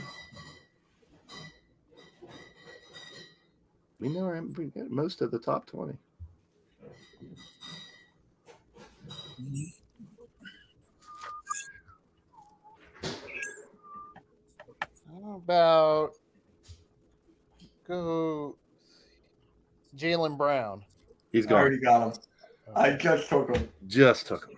we know we got most of the top 20. How about go Jaylen Brown? He's I gone. already got him. I just took him. Just took him.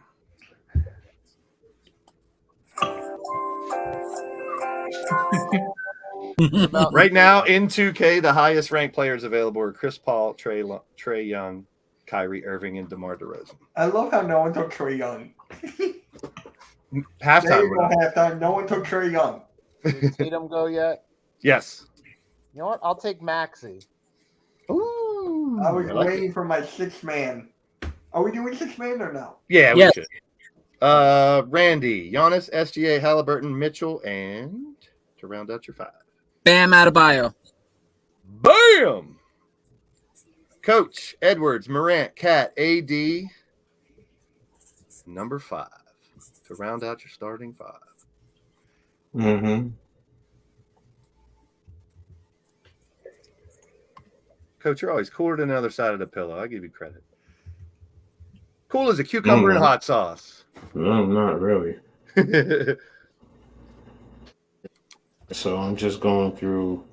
Right now in 2K, the highest ranked players available are Chris Paul, Trey Young, Kyrie Irving, and DeMar DeRozan. I love how no one took Trae Young. There Halftime. you go, halftime. No one took Trae Young. Did Tatum go yet? Yes. You know what? I'll take Maxey. Ooh, I was like waiting it. for my 6-man. Are we doing 6-man or no? Yeah, we Yes. should. Randy, Giannis, SGA, Halliburton, Mitchell, and to round out your 5. Bam Adebayo. Bam! Coach, Edwards, Morant, Cat, AD, number 5 to round out your starting 5. Mm-hmm. Coach, you're always cooler than the other side of the pillow. I give you credit. Cool as a cucumber in hot sauce. No, not really. So I'm just going through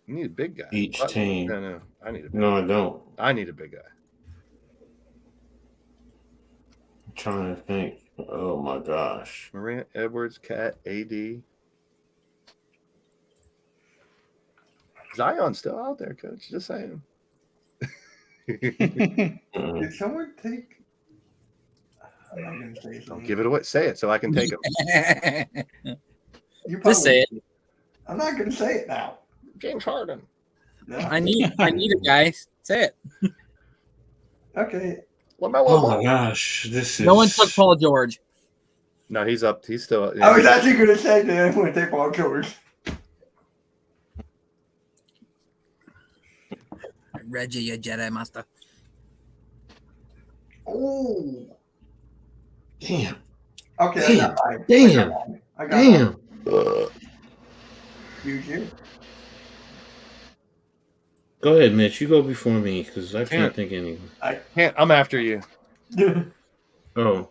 You need a big guy. each team. No. I need a big No, guy. I don't. I need a big guy. I'm trying to think. Oh my gosh. Morant, Edwards, Cat, AD. Zion's still out there, Coach. Just saying. Did someone take? I'm not gonna say something. Don't give it away. Say it so I can take it. You Just say it. I'm not gonna say it now. James Harden. No. I need it, guys. Say it. Okay. LaMelo Oh Ball. my gosh. This is No one took Paul George. No, he's up. He's still. I was actually gonna say that everyone take Paul George. Reggie, you Jedi Master. Oh. damn. Okay. Damn. I got Damn. You. Go ahead, Mitch. You go before me because I can't Can't. think anything. Can't. I'm after you. Oh.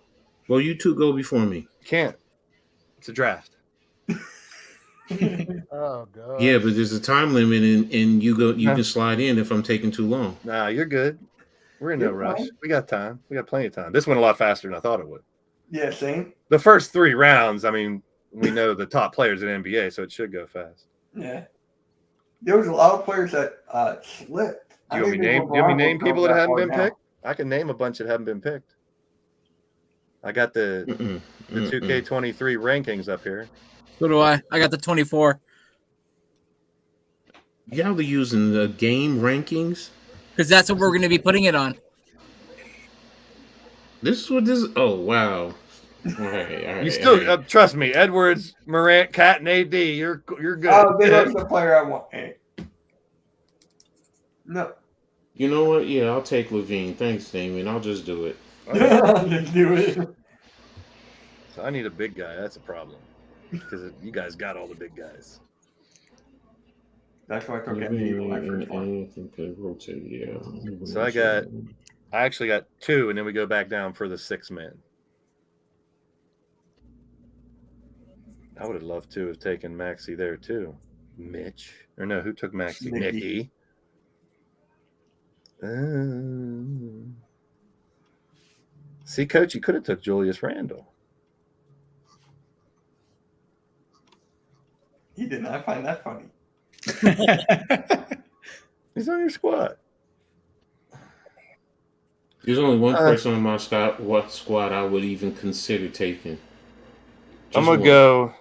Well, you two go before me. Can't. It's a draft. Oh god. Yeah, but there's a time limit, and you can slide in if I'm taking too long. Nah, you're good. We're in no You're rush. fine. We got time. We got plenty of time. This went a lot faster than I thought it would. Yeah, same. The first 3 rounds, I mean, we know the top players in NBA, so it should go fast. Yeah. There was a lot of players that slipped. Do you want me name people that haven't been picked? I can name a bunch that haven't been picked. I got the 2K23 rankings up here. So do I. I got the 24. Y'all are using the game rankings? Because that's what we're going to be putting it on. This is what this. Oh wow! All right. You still trust me, Edwards, Morant, Cat, and AD. You're good. Oh, that's the player I want. Hey. No. You know what? Yeah, I'll take Levine. Thanks, Damien. I'll just do it. Just do it. So I need a big guy. That's a problem because you guys got all the big guys. That's why I took NBA my first one. So I actually got 2, and then we go back down for the 6 men. I would have loved to have taken Maxey there too. Mitch. Or no, who took Maxey? Nicky. See, Coach, you could have took Julius Randle. He did not find that funny. He's on your squad. There's only one person on my squad I would even consider taking. I'm going to go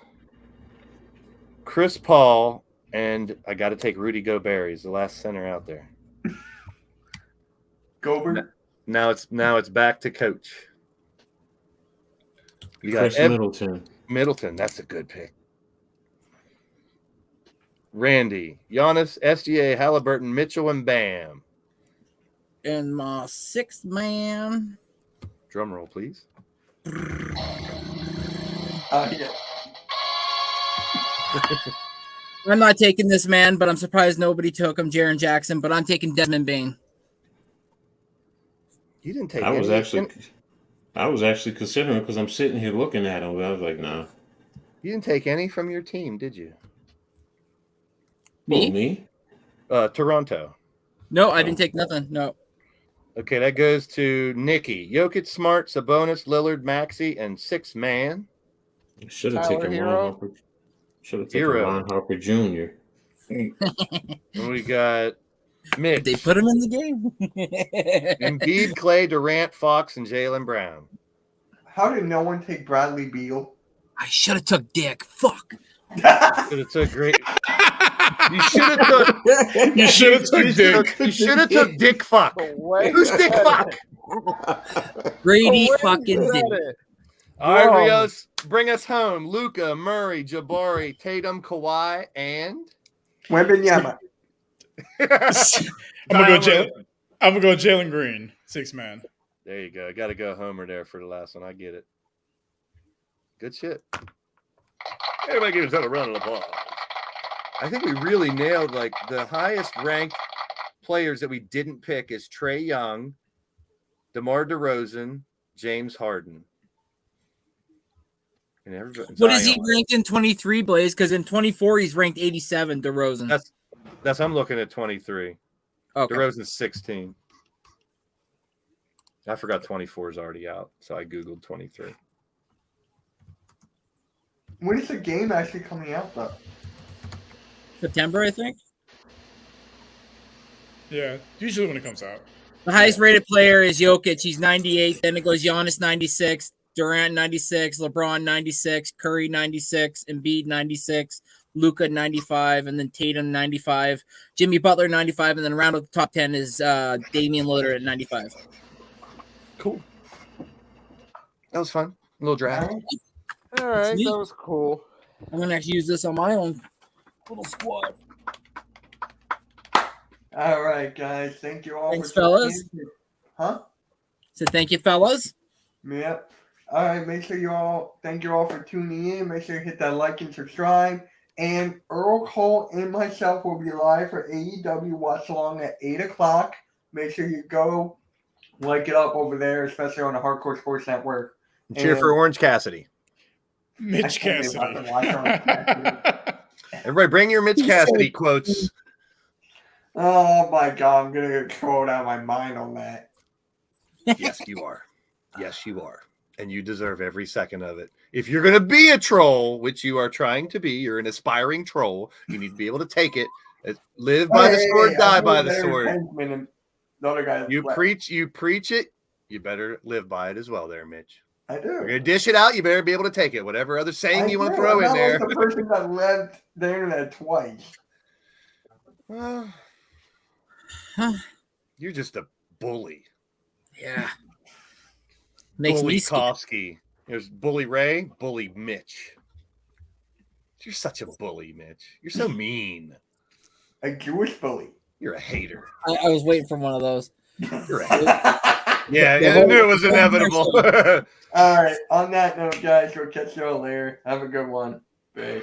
Chris Paul, and I got to take Rudy Gobert. He's the last center out there. Gobert? Now it's back to Coach. You got Chris Middleton. Middleton, that's a good pick. Randy, Giannis, SGA, Halliburton, Mitchell, and Bam. And my 6th man. Drum roll, please. Yeah. I'm not taking this man, but I'm surprised nobody took him, Jaren Jackson, but I'm taking Desmond Bain. You didn't take I was actually considering because I'm sitting here looking at him, but I was like, nah. You didn't take any from your team, did you? Me? Oh, me? Toronto. No, I didn't take nothing. No. Okay, that goes to Nicky. Jokic, Smart, Sabonis, Lillard, Maxey, and 6 man. Should have Tyler taken Hero? Ron Harper. Should have taken Ron Harper Jr. And we got Mitch. They put him in the game. Embiid, Clay, Durant, Fox, and Jaylen Brown. How did no one take Bradley Beal? I should have took Dick. Fuck. Should have took great. You should have took. You should have took Dick. You should have took Dick. Fuck. Who's Dick? Fuck. Grady fucking Dick. All right, Rios, bring us home. Luka, Murray, Jabari, Tatum, Kawhi, and Wembanyama. I'm gonna go Jalen Green, 6 man. There you go. Got to go Homer there for the last one. I get it. Good shit. Everybody give himself a round of applause. I think we really nailed like the highest ranked players that we didn't pick is Trae Young, DeMar DeRozan, James Harden. And everybody, What is he Zion. ranked in 23, Blaze? Because in 24 he's ranked 87. DeRozan. That's I'm looking at 23. Okay. DeRozan's 16. I forgot 24 is already out, so I googled 23. When is the game actually coming out, though? September, I think. Yeah, usually when it comes out. The highest rated player is Jokic. He's 98. Then it goes Giannis 96, Durant 96, LeBron 96, Curry 96, Embiid 96, Luka 95, and then Tatum 95, Jimmy Butler 95, and then around the top 10 is Damian Lillard at 95. Cool. That was fun. A little draft. All right, that was cool. I'm gonna actually use this on my own little squad. All right, guys. Thank you all. Thanks, for fellas. Huh? So thank you, fellas. Yep. All right. Thank you all for tuning in. Make sure you hit that like and subscribe. And Earl Cole and myself will be live for AEW Watch Along at 8 o'clock. Make sure you go like it up over there, especially on the Hardcore Sports Network. Cheer for Orange Cassidy. Mitch Cassidy. Everybody bring your Mitch Cassidy quotes. Oh, my God. I'm going to get trolled out of my mind on that. Yes, you are. Yes, you are. And you deserve every second of it. If you're going to be a troll, which you are trying to be, you're an aspiring troll, you need to be able to take it. Live by the sword, die by the sword. You preach it, you better live by it as well there, Mitch. I do. You're going to dish it out, you better be able to take it. Whatever other saying you want to throw in there. I'm the person that left the internet twice. You're just a bully. Yeah. Makes Bully me Kofsky. There's Bully Ray, Bully Mitch. You're such a bully, Mitch. You're so mean. A Jewish bully. You're a hater. I was waiting for one of those. You're a hater. Yeah, I knew it was inevitable. All right. On that note, guys, we'll catch you all later. Have a good one. Bye.